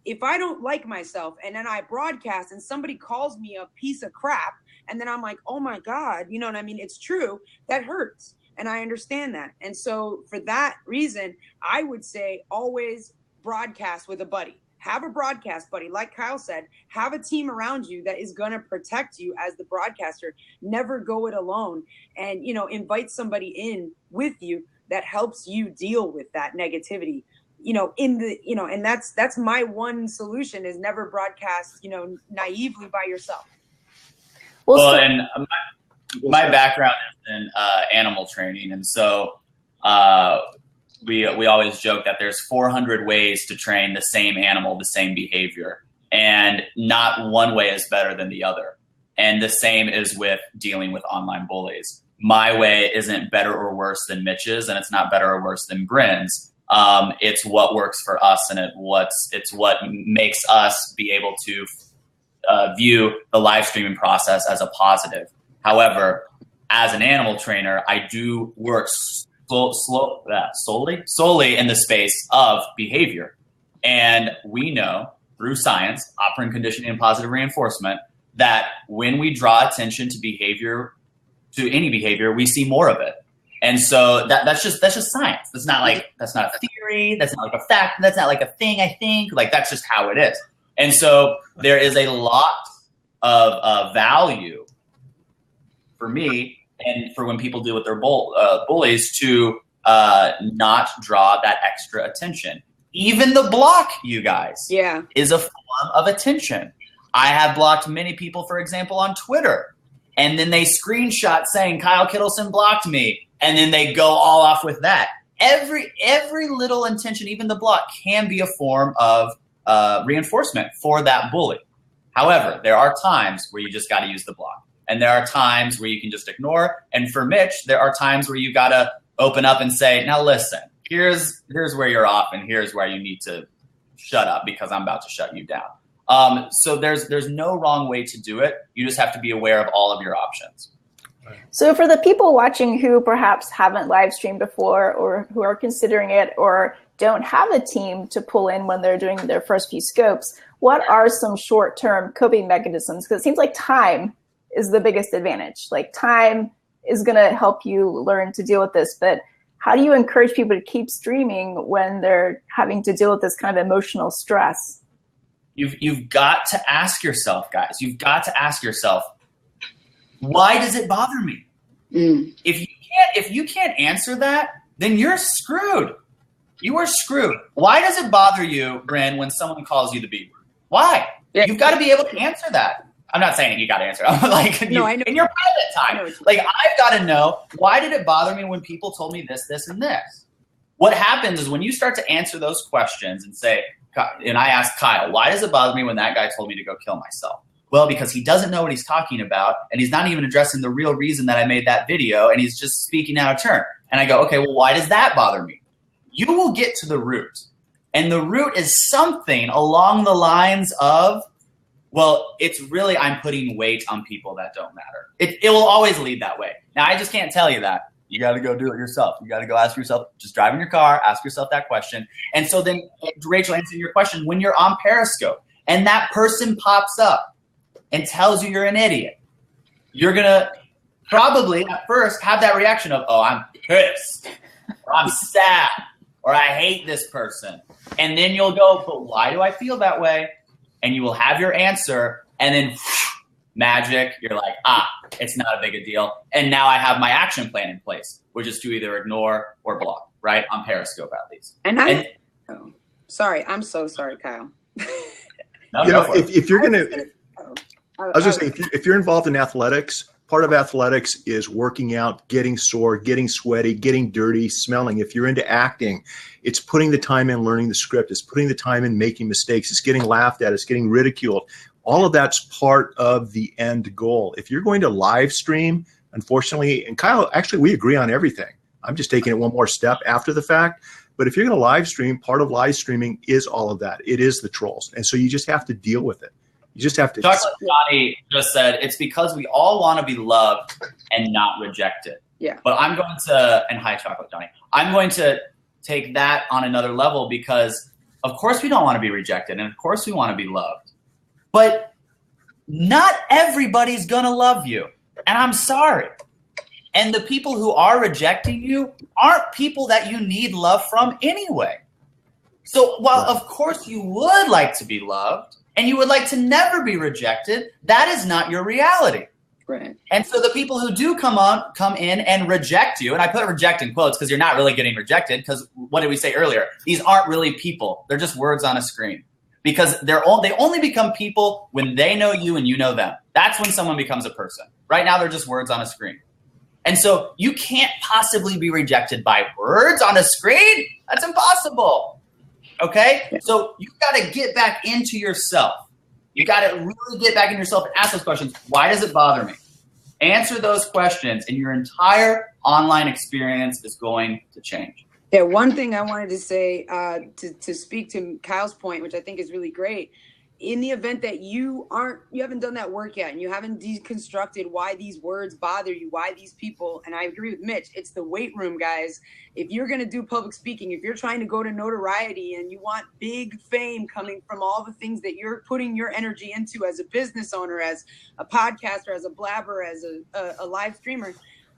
if I don't like myself and then I broadcast and somebody calls me a piece of crap, and then I'm like, oh my God, you know what I mean? It's true. That hurts. And I understand that. And so for that reason, I would say always broadcast with a buddy. Have a broadcast buddy. Like Kyle said, have a team around you that is going to protect you as the broadcaster. Never go it alone. And, invite somebody in with you that helps you deal with that negativity. And that's my one solution, is never broadcast, naively by yourself. And my background is in animal training, and so we always joke that there's 400 ways to train the same animal, the same behavior, and not one way is better than the other. And the same is with dealing with online bullies. My way isn't better or worse than Mitch's, and it's not better or worse than Bryn's. It's what works for us, and it's what makes us be able to view the live streaming process as a positive. However, as an animal trainer, I do work solely in the space of behavior. And we know through science, operant conditioning and positive reinforcement, that when we draw attention to any behavior, we see more of it. And so that's just science. That's not a theory. That's not like a fact. That's not like a thing, I think. Like, that's just how it is. And so there is a lot of value for me and for when people deal with their bullies to not draw that extra attention. Even the block, you guys, is a form of attention. I have blocked many people, for example, on Twitter, and then they screenshot saying Kyle Kittleson blocked me, and then they go all off with that. Every little intention, even the block, can be a form of reinforcement for that bully. However, there are times where you just got to use the block, and there are times where you can just ignore. And for Mitch, there are times where you got to open up and say, now listen, here's where you're off, and here's where you need to shut up because I'm about to shut you down. So there's no wrong way to do it. You just have to be aware of all of your options. So for the people watching who perhaps haven't live streamed before, or who are considering it, or don't have a team to pull in when they're doing their first few scopes, what are some short-term coping mechanisms? Because it seems like time is the biggest advantage. Like, time is going to help you learn to deal with this. But how do you encourage people to keep streaming when they're having to deal with this kind of emotional stress? You've got to ask yourself, guys. You've got to ask yourself, why does it bother me? If you can't answer that, then you're screwed. You are screwed. Why does it bother you, Bryn, when someone calls you the B word? Why? Yeah. You've got to be able to answer that. I'm not saying you got to answer. I'm like, no, I know. In your private time. Like, I've got to know, why did it bother me when people told me this, this, and this? What happens is when you start to answer those questions and say, and I asked Kyle, why does it bother me when that guy told me to go kill myself? Well, because he doesn't know what he's talking about, and he's not even addressing the real reason that I made that video, and he's just speaking out of turn. And I go, okay, well, why does that bother me? You will get to the root. And the root is something along the lines of, well, it's really I'm putting weight on people that don't matter. It will always lead that way. Now, I just can't tell you that. You got to go do it yourself. You got to go ask yourself, just drive in your car, ask yourself that question. And so then, Rachel, answering your question, when you're on Periscope and that person pops up and tells you you're an idiot, you're going to probably at first have that reaction of, oh, I'm pissed, or I'm sad, or I hate this person. And then you'll go, but why do I feel that way? And you will have your answer, and then magic, you're like, it's not a big a deal. And now I have my action plan in place, which is to either ignore or block, right? On Periscope, at least. Sorry. I'm so sorry, Kyle. No, if you're going to, I was just saying, if you're involved in athletics, part of athletics is working out, getting sore, getting sweaty, getting dirty, smelling. If you're into acting, it's putting the time in learning the script. It's putting the time in making mistakes. It's getting laughed at. It's getting ridiculed. All of that's part of the end goal. If you're going to live stream, unfortunately, and Kyle, actually, we agree on everything. I'm just taking it one more step after the fact. But if you're going to live stream, part of live streaming is all of that. It is the trolls. And so you just have to deal with it. You just have to. Chocolate Johnny just said, it's because we all want to be loved and not rejected. Yeah. But I'm going to, and hi, Chocolate Johnny, I'm going to take that on another level because, of course, we don't want to be rejected. And, of course, we want to be loved. But not everybody's going to love you. And I'm sorry. And the people who are rejecting you aren't people that you need love from anyway. So while, of course, you would like to be loved and you would like to never be rejected, that is not your reality. Right. And so the people who do come in and reject you, and I put reject in quotes because you're not really getting rejected because what did we say earlier? These aren't really people. They're just words on a screen. Because they only become people when they know you and you know them. That's when someone becomes a person. Right now, they're just words on a screen. And so you can't possibly be rejected by words on a screen. That's impossible. Okay? So you've got to get back into yourself. You got to really get back in yourself and ask those questions. Why does it bother me? Answer those questions, and your entire online experience is going to change. Yeah, one thing I wanted to say to speak to Kyle's point, which I think is really great, in the event that you haven't done that work yet and you haven't deconstructed why these words bother you, why these people, and I agree with Mitch, it's the weight room, guys. If you're going to do public speaking, if you're trying to go to notoriety and you want big fame coming from all the things that you're putting your energy into as a business owner, as a podcaster, as a blabber, as a live streamer,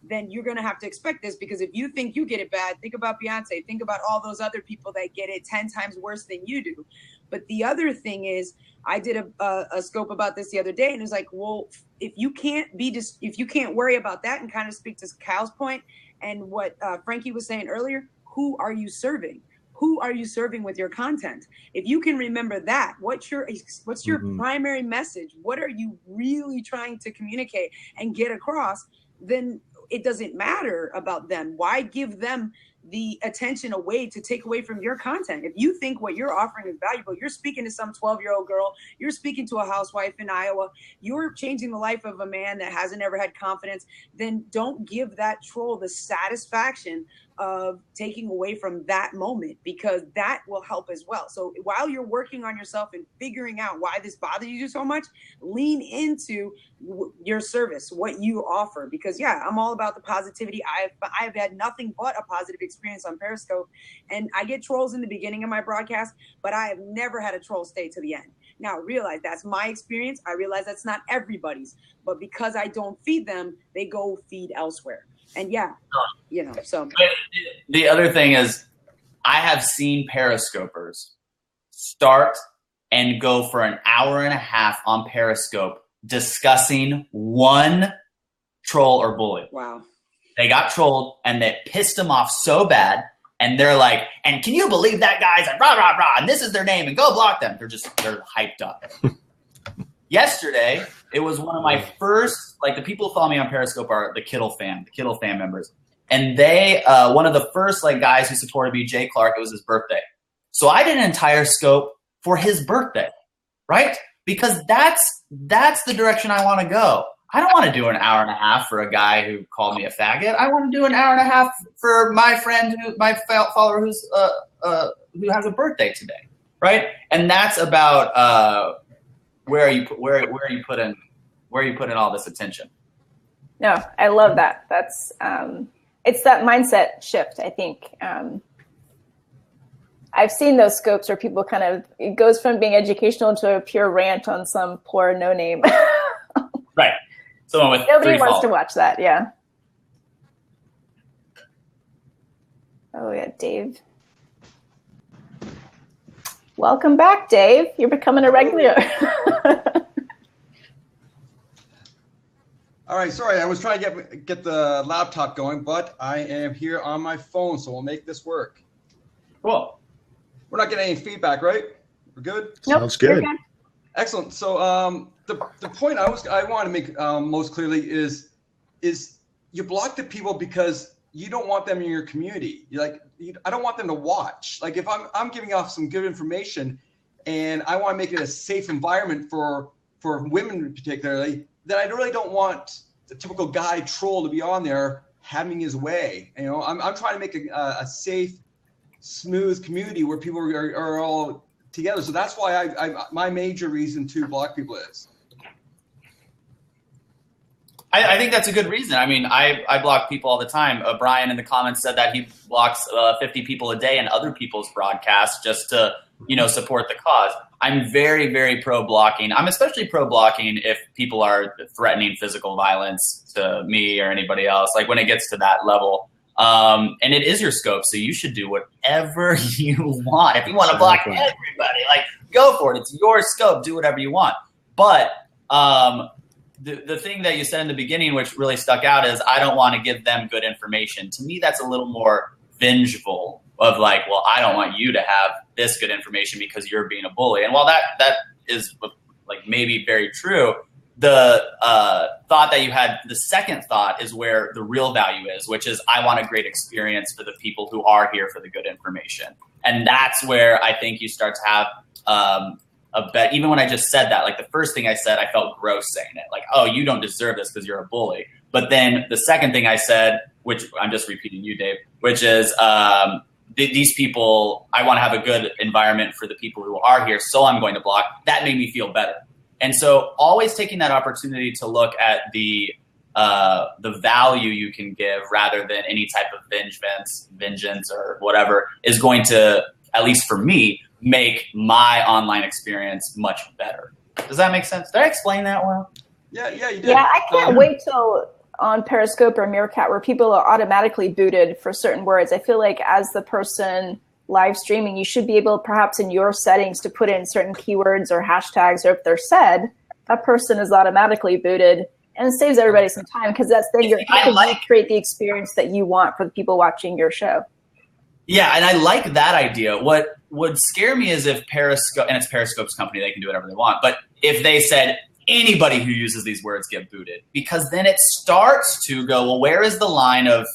then you're going to have to expect this, because if you think you get it bad, think about Beyonce, think about all those other people that get it 10 times worse than you do. But the other thing is, I did a scope about this the other day, and it was like, well, if you can't worry about that, and kind of speak to Kyle's point and what Frankie was saying earlier, who are you serving? Who are you serving with your content? If you can remember that, what's your primary message? What are you really trying to communicate and get across? Then it doesn't matter about them. Why give them the attention away to take away from your content? If you think what you're offering is valuable, you're speaking to some 12-year-old girl, you're speaking to a housewife in Iowa, you're changing the life of a man that hasn't ever had confidence, then don't give that troll the satisfaction of taking away from that moment, because that will help as well. So while you're working on yourself and figuring out why this bothers you so much, lean into your service, what you offer, because I'm all about the positivity. I've had nothing but a positive experience on Periscope, and I get trolls in the beginning of my broadcast, but I have never had a troll stay to the end. Now, realize that's my experience. I realize that's not everybody's, but because I don't feed them, they go feed elsewhere. And so. But the other thing is, I have seen Periscopers start and go for an hour and a half on Periscope discussing one troll or bully. Wow. They got trolled and that pissed them off so bad And they're like, and can you believe that guy's like, rah, rah, rah, and this is their name, and go block them. They're hyped up. Yesterday, it was one of my first, like the people who follow me on Periscope are the Kittle fan members. And they, one of the first like guys who supported me, Jay Clark, it was his birthday. So I did an entire scope for his birthday, right? Because that's the direction I want to go. I don't want to do an hour and a half for a guy who called me a faggot. I want to do an hour and a half for my friend, my follower who has a birthday today, right? And that's about where you put in all this attention. No, I love that. That's it's that mindset shift, I think. I've seen those scopes where people it goes from being educational to a pure rant on some poor no name. Right. Someone with nobody wants to watch that. Yeah. Oh yeah, Dave. Welcome back, Dave. You're becoming a regular. All right, sorry, I was trying to get the laptop going, but I am here on my phone, so we'll make this work. Cool. We're not getting any feedback, right? We're good? Nope, Sounds good. Excellent. So the point I want to make most clearly is you block the people because you don't want them in your community. I don't want them to watch. Like if I'm giving off some good information and I want to make it a safe environment for women particularly, then I really don't want the typical guy troll to be on there having his way. You know, I'm trying to make a safe, smooth community where people are all together. So that's why my major reason to block people is. I think that's a good reason. I mean, I block people all the time. Brian in the comments said that he blocks 50 people a day in other people's broadcasts just to, support the cause. I'm very, very pro-blocking. I'm especially pro-blocking if people are threatening physical violence to me or anybody else, like when it gets to that level. And it is your scope, so you should do whatever you want. If you want to block everybody, like go for it. It's your scope. Do whatever you want. But the thing that you said in the beginning, which really stuck out, is I don't want to give them good information. To me, that's a little more vengeful of like, well, I don't want you to have this good information because you're being a bully. And while that is like maybe very true, the thought that you had, the second thought is where the real value is, which is I want a great experience for the people who are here for the good information. And that's where I think you start to have even when I just said that, like the first thing I said, I felt gross saying it. Like, oh, you don't deserve this because you're a bully. But then the second thing I said, which I'm just repeating you, Dave, which is these people, I want to have a good environment for the people who are here, so I'm going to block. That made me feel better. And so always taking that opportunity to look at the value you can give rather than any type of vengeance or whatever is going to, at least for me, make my online experience much better. Does that make sense? Did I explain that well? Yeah, you did. Yeah, I can't wait till on Periscope or Meerkat where people are automatically booted for certain words. I feel like as the person live streaming, you should be able, perhaps in your settings, to put in certain keywords or hashtags, or if they're said, that person is automatically booted, and it saves everybody some time because that's then you're helping create the experience that you want for the people watching your show. Yeah, and I like that idea. What would scare me is if Periscope, and it's Periscope's company, they can do whatever they want, but if they said anybody who uses these words get booted, because then it starts to go, well, where is the line of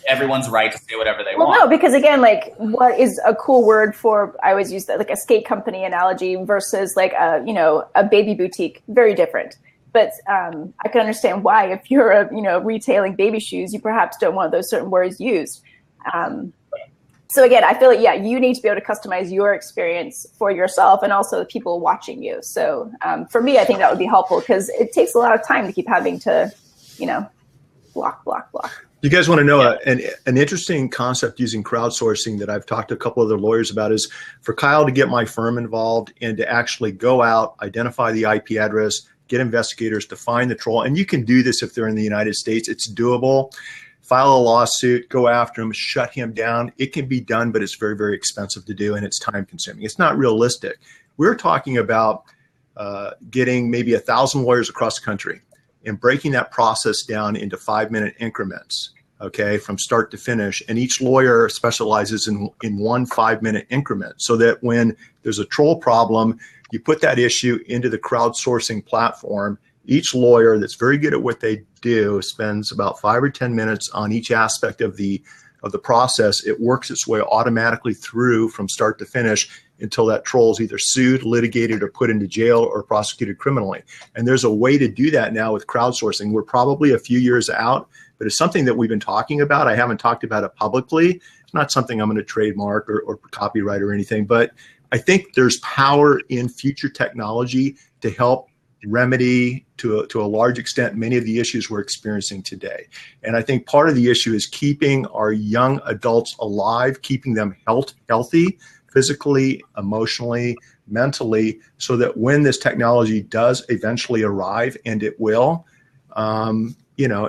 everyone's right to say whatever they want? Well, no, because again, like what is a cool word for, I always use that, like a skate company analogy versus like a baby boutique, very different. But I can understand why if you're retailing baby shoes, you perhaps don't want those certain words used. So again, I feel like, yeah, you need to be able to customize your experience for yourself and also the people watching you. So for me, I think that would be helpful because it takes a lot of time to keep having to, block. You guys want to know an interesting concept using crowdsourcing that I've talked to a couple other lawyers about is for Kyle to get my firm involved and to actually go out, identify the IP address, get investigators to find the troll. And you can do this if they're in the United States. It's doable. File a lawsuit, go after him, shut him down. It can be done, but it's very, very expensive to do, and it's time consuming. It's not realistic. We're talking about getting maybe 1,000 lawyers across the country and breaking that process down into 5-minute increments. okay, from start to finish. And each lawyer specializes in 1 5-minute increment, so that when there's a troll problem, you put that issue into the crowdsourcing platform. Each lawyer that's very good at what they do spends about 5 or 10 minutes on each aspect of the process. It works its way automatically through from start to finish until that troll is either sued, litigated, or put into jail or prosecuted criminally. And there's a way to do that now with crowdsourcing. We're probably a few years out, but it's something that we've been talking about. I haven't talked about it publicly. It's not something I'm going to trademark or copyright or anything, but I think there's power in future technology to help remedy to a large extent many of the issues we're experiencing today. And I think part of the issue is keeping our young adults alive, keeping them healthy, physically, emotionally, mentally, so that when this technology does eventually arrive, and it will,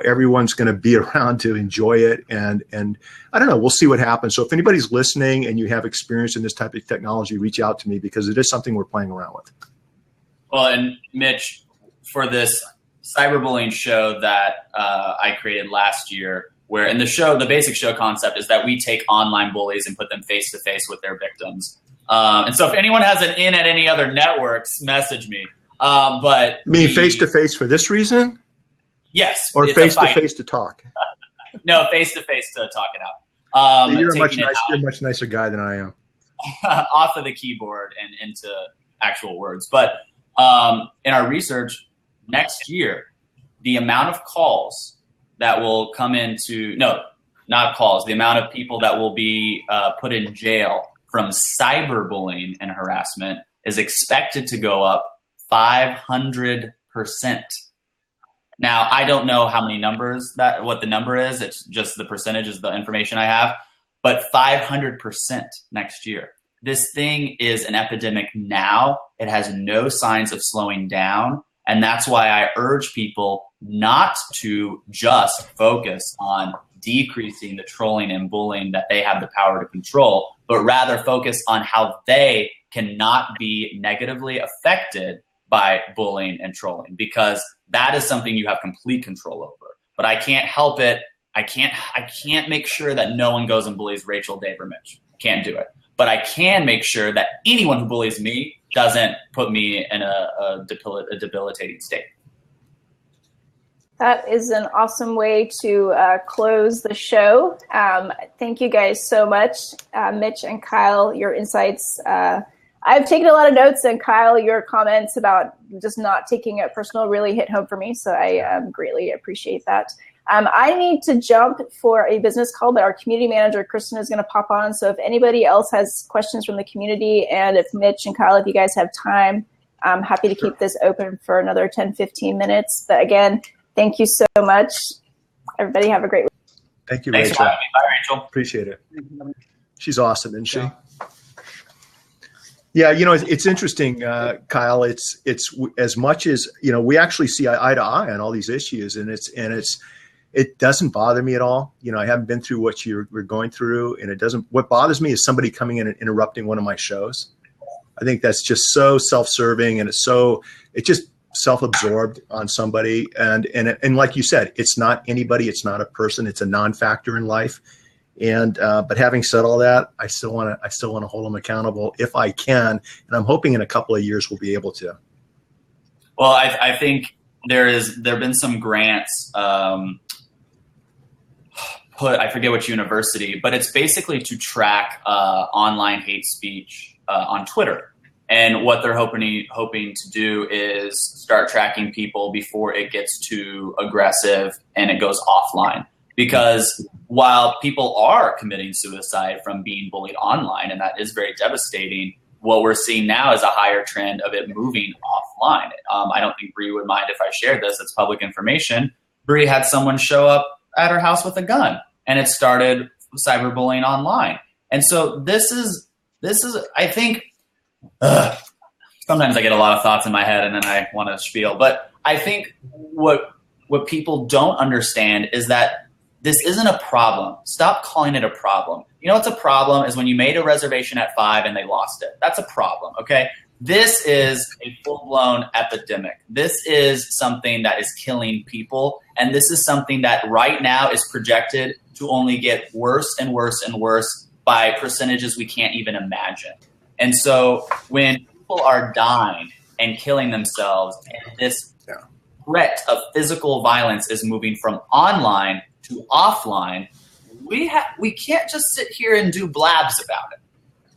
everyone's going to be around to enjoy it. And I don't know, we'll see what happens. So if anybody's listening and you have experience in this type of technology, reach out to me, because it is something we're playing around with. Well, and Mitch, for this cyberbullying show that I created last year, where in the show, the basic show concept is that we take online bullies and put them face to face with their victims. And so if anyone has an in at any other networks, message me. But you mean face to face for this reason? Yes. Or face to face to talk? No, face to face to talk it out. You're a much nicer guy than I am. Off of the keyboard and into actual words. But in our research, next year, the amount of calls that will come into, no, not calls, the amount of people that will be put in jail from cyberbullying and harassment is expected to go up 500%. Now, I don't know how many what the number is. It's just the percentage is the information I have, but 500% next year. This thing is an epidemic now. It has no signs of slowing down. And that's why I urge people not to just focus on decreasing the trolling and bullying that they have the power to control, but rather focus on how they cannot be negatively affected by bullying and trolling, because that is something you have complete control over. But I can't help it. I can't make sure that no one goes and bullies Rachel, Dave, or Mitch. Can't do it. But I can make sure that anyone who bullies me doesn't put me in a debilitating state. That is an awesome way to close the show. Thank you guys so much, Mitch and Kyle, your insights. I've taken a lot of notes, and Kyle, your comments about just not taking it personal really hit home for me. So I greatly appreciate that. I need to jump for a business call, but our community manager, Kristen, is going to pop on. So if anybody else has questions from the community, and if Mitch and Kyle, if you guys have time, I'm happy to keep this open for another 10, 15 minutes. But again, thank you so much. Everybody have a great week. Thank you, Thanks Rachel. for having me. Bye, Rachel. Appreciate it. She's awesome, isn't she? Yeah, it's interesting, Kyle. It's as much as, we actually see eye to eye on all these issues, and it doesn't bother me at all. I haven't been through what you're going through, and it doesn't. What bothers me is somebody coming in and interrupting one of my shows. I think that's just so self-serving, and it's just self-absorbed on somebody. And like you said, it's not anybody. It's not a person. It's a non-factor in life. And but having said all that, I still want to hold them accountable if I can, and I'm hoping in a couple of years we'll be able to. Well, I think there have been some grants I forget which university, but it's basically to track online hate speech on Twitter. And what they're hoping to do is start tracking people before it gets too aggressive and it goes offline. Because while people are committing suicide from being bullied online, and that is very devastating, what we're seeing now is a higher trend of it moving offline. I don't think Bree would mind if I shared this. It's public information. Bree had someone show up at her house with a gun, and it started cyberbullying online. And so this is I think, sometimes I get a lot of thoughts in my head and then I want to spiel. But I think what people don't understand is that this isn't a problem. Stop calling it a problem. What's a problem is when you made a reservation at 5 and they lost it. That's a problem, okay? This is a full-blown epidemic. This is something that is killing people, and this is something that right now is projected to only get worse and worse and worse by percentages we can't even imagine. And so when people are dying and killing themselves, and this threat of physical violence is moving from online to offline, we can't just sit here and do blabs about it.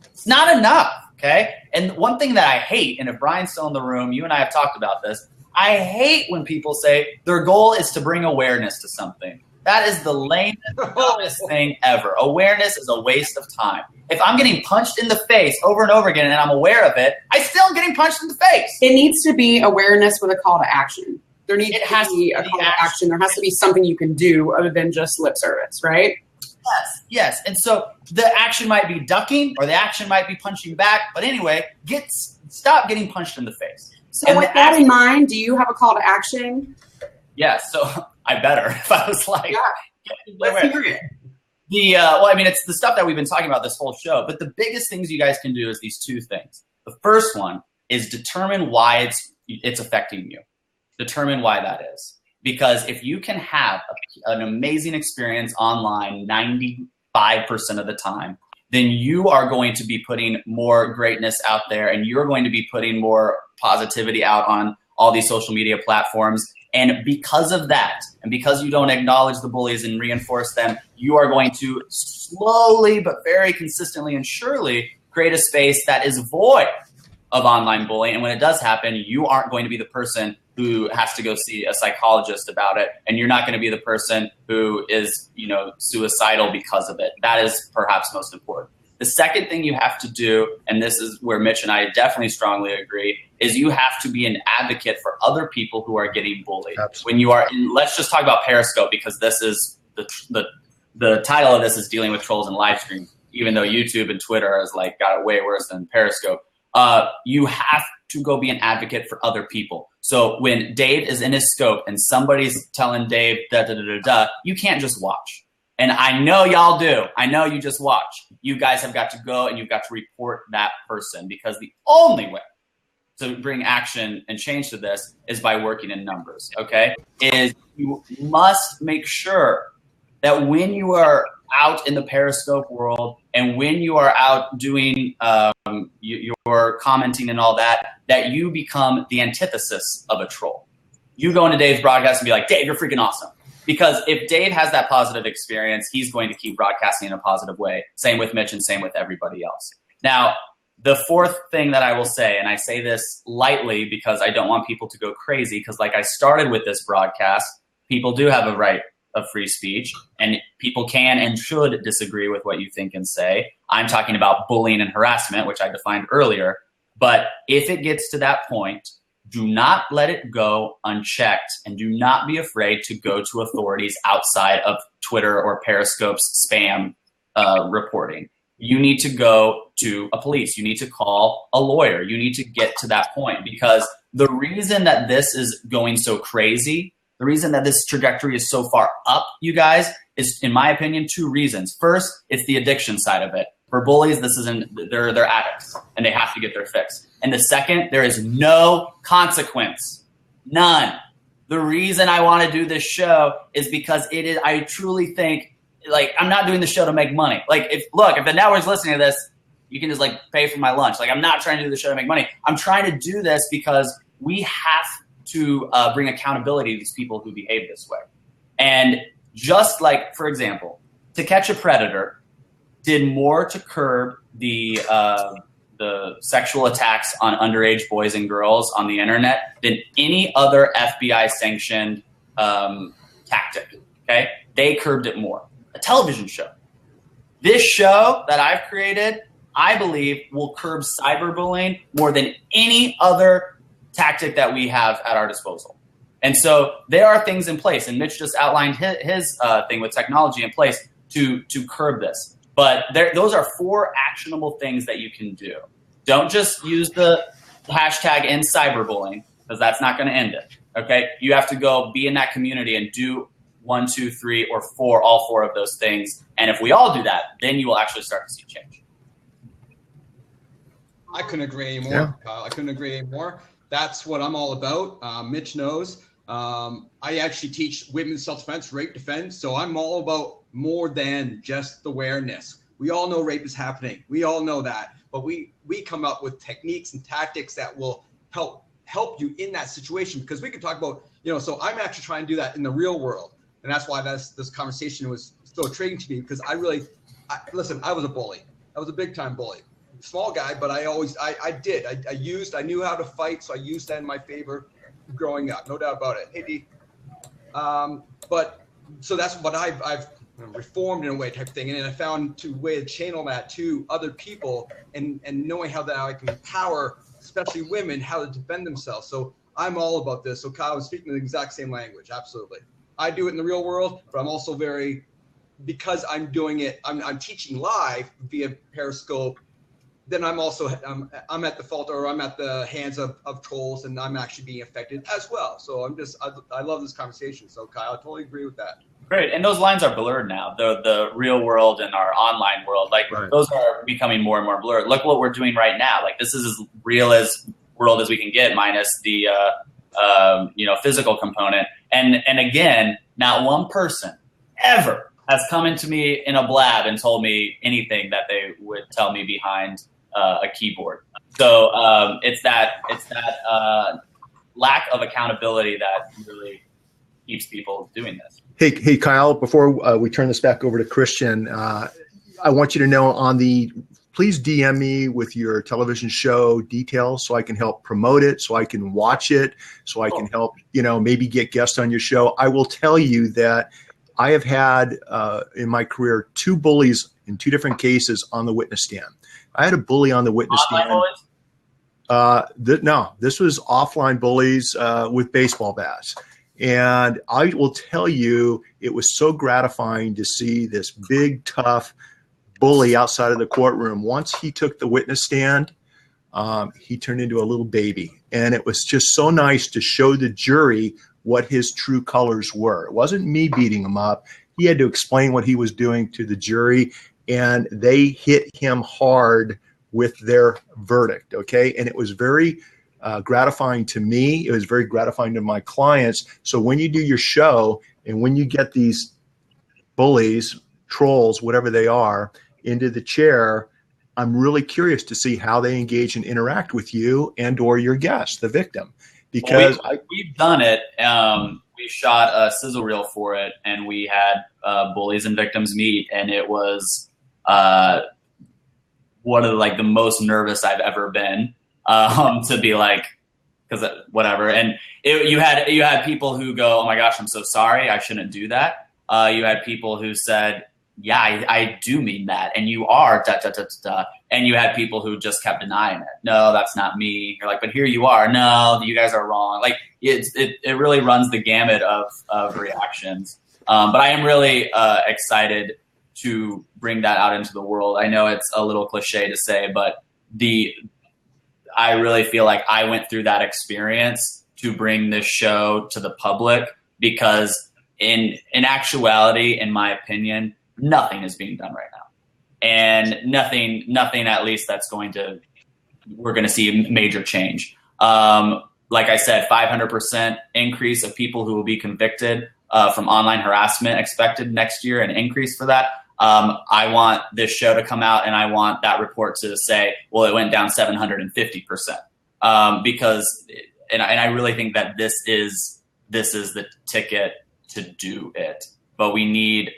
It's not enough, okay? And one thing that I hate, and if Brian's still in the room, you and I have talked about this, I hate when people say their goal is to bring awareness to something. That is the lamest, dumbest thing ever. Awareness is a waste of time. If I'm getting punched in the face over and over again and I'm aware of it, I still am getting punched in the face. It needs to be awareness with a call to action. There needs to be a call to action. There has to be something you can do other than just lip service, right? Yes. And so the action might be ducking or the action might be punching back. But anyway, stop getting punched in the face. So with that in mind, do you have a call to action? Yeah, so I better if I was like, let's hear it. It's the stuff that we've been talking about this whole show. But the biggest things you guys can do is these two things. The first one is determine why it's affecting you. Determine why that is. Because if you can have an amazing experience online 95% of the time, then you are going to be putting more greatness out there, and you're going to be putting more positivity out on all these social media platforms. And because of that, and because you don't acknowledge the bullies and reinforce them, you are going to slowly but very consistently and surely create a space that is void of online bullying. And when it does happen, you aren't going to be the person who has to go see a psychologist about it. And you're not going to be the person who is, suicidal because of it. That is perhaps most important. The second thing you have to do, and this is where Mitch and I definitely strongly agree, is you have to be an advocate for other people who are getting bullied. Absolutely. When you are let's just talk about Periscope, because this is the title of this is dealing with trolls and live stream, even though YouTube and Twitter has got it way worse than Periscope. You have to go be an advocate for other people. So when Dave is in his scope and somebody's telling Dave you can't just watch. And I know y'all do. I know you just watch. You guys have got to go and you've got to report that person, because the only way to bring action and change to this is by working in numbers, okay? Is you must make sure that when you are out in the Periscope world and when you are out doing your commenting and all that, that you become the antithesis of a troll. You go into Dave's broadcast and be like, Dave, you're freaking awesome. Because if Dave has that positive experience, he's going to keep broadcasting in a positive way. Same with Mitch and same with everybody else. Now, the fourth thing that I will say, and I say this lightly because I don't want people to go crazy, because like I started with this broadcast, people do have a right of free speech, and people can and should disagree with what you think and say. I'm talking about bullying and harassment, which I defined earlier. But if it gets to that point, do not let it go unchecked, and do not be afraid to go to authorities outside of Twitter or Periscope's spam reporting. You need to go to a police. You need to call a lawyer. You need to get to that point, because the reason that this is going so crazy, the reason that this trajectory is so far up, you guys, is, in my opinion, two reasons. First, it's the addiction side of it. For bullies, they're addicts and they have to get their fix. And the second, there is no consequence. None. The reason I want to do this show is because I truly think, I'm not doing the show to make money. If the network's listening to this, you can just pay for my lunch. I'm not trying to do the show to make money. I'm trying to do this because we have to bring accountability to these people who behave this way. And just for example, To Catch a Predator did more to curb the sexual attacks on underage boys and girls on the internet than any other FBI-sanctioned tactic. Okay, they curbed it more. A television show. This show that I've created, I believe, will curb cyberbullying more than any other tactic that we have at our disposal. And so there are things in place, and Mitch just outlined his thing with technology in place to curb this. But those are 4 actionable things that you can do. Don't just use the hashtag in cyberbullying, because that's not going to end it. Okay, you have to go be in that community and do 1, 2, 3, or 4, all 4 of those things. And if we all do that, then you will actually start to see change. I couldn't agree anymore, Yeah. Kyle. I couldn't agree anymore. That's what I'm all about. Mitch knows. I actually teach women's self-defense, rape defense. So I'm all about more than just awareness. We all know rape is happening. We all know that. But we come up with techniques and tactics that will help you in that situation, because we can talk about, so I'm actually trying to do that in the real world. And that's why this conversation was so intriguing to me, because listen, I was a bully. I was a big time bully. Small guy, but I knew how to fight, so I used that in my favor growing up, no doubt about it. Hey, D. But so that's what I've reformed in a way type thing, and then I found a way to channel that to other people, and knowing how that I can empower, especially women, how to defend themselves. So I'm all about this. So Kyle was speaking the exact same language. Absolutely, I do it in the real world, but I'm also because I'm doing it. I'm teaching live via Periscope. Then I'm also I'm at the fault, or I'm at the hands of trolls, and I'm actually being affected as well. So I love this conversation. So Kyle, I totally agree with that. Great, and those lines are blurred now. The real world and our online world, those are becoming more and more blurred. Look what we're doing right now. Like, this is as real as world as we can get, minus the physical component. And again, not one person ever has come into me in a blab and told me anything that they would tell me behind a keyboard. So it's that lack of accountability that really keeps people doing this. Hey, Kyle, before we turn this back over to Christian, I want you to know please DM me with your television show details so I can help promote it, so I can watch it, so I can help, maybe get guests on your show. I will tell you that I have had in my career 2 bullies in 2 different cases on the witness stand. I had a bully on the witness stand. No, this was offline bullies with baseball bats. And I will tell you, it was so gratifying to see this big, tough bully outside of the courtroom. Once he took the witness stand, he turned into a little baby. And it was just so nice to show the jury what his true colors were. It wasn't me beating him up. He had to explain what he was doing to the jury, and they hit him hard with their verdict, okay? And it was very gratifying to me. It was very gratifying to my clients. So when you do your show and when you get these bullies, trolls, whatever they are, into the chair, I'm really curious to see how they engage and interact with you and or your guest, the victim. Because we've done it. We shot a sizzle reel for it, and we had bullies and victims meet, and it was one of the most nervous I've ever been. To be because whatever. And you had people who go, oh my gosh, I'm so sorry, I shouldn't do that. You had people who said, yeah, I do mean that. And you are da, da, da, da, da. And you had people who just kept denying it. No, that's not me. You're like, but here you are. No, you guys are wrong. It really runs the gamut of reactions. But I am really excited to bring that out into the world. I know it's a little cliche to say, but I really feel like I went through that experience to bring this show to the public, because in actuality, in my opinion, nothing is being done right now. And nothing at least we're going to see a major change. Like I said, 500% increase of people who will be convicted from online harassment expected next year, an increase for that. I want this show to come out, and I want that report to say, well, it went down 750%. Because I really think that this is the ticket to do it. But we need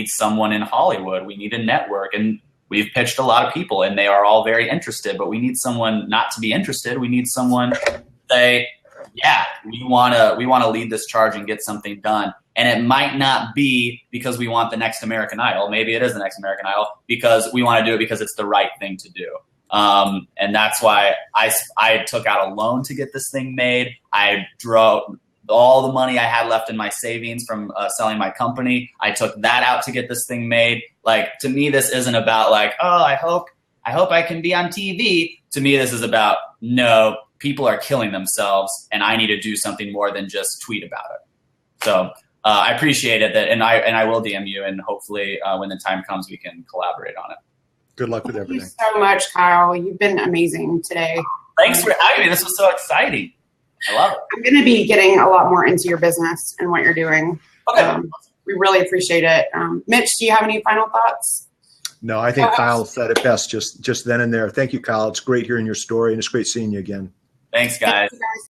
someone in Hollywood. We need a network, and we've pitched a lot of people, and they are all very interested. But we need someone not to be interested. We need someone to say, yeah, we want to lead this charge and get something done. And it might not be because we want the next American Idol. Maybe it is the next American Idol because we want to do it because it's the right thing to do. And that's why I took out a loan to get this thing made. I drew all the money I had left in my savings from selling my company. I took that out to get this thing made. To me, this isn't about I hope I can be on TV. To me, this is about, no, people are killing themselves, and I need to do something more than just tweet about it. So I appreciate it, and I will DM you, and hopefully when the time comes, we can collaborate on it. Good luck with Thank you everything. so much, Kyle. You've been amazing today. Thanks for having me. This was so exciting. I love it. I'm going to be getting a lot more into your business and what you're doing. Okay. We really appreciate it. Mitch, do you have any final thoughts? No, I think Kyle said it best just then and there. Thank you, Kyle. It's great hearing your story, and it's great seeing you again. Thanks, guys. Thank you guys.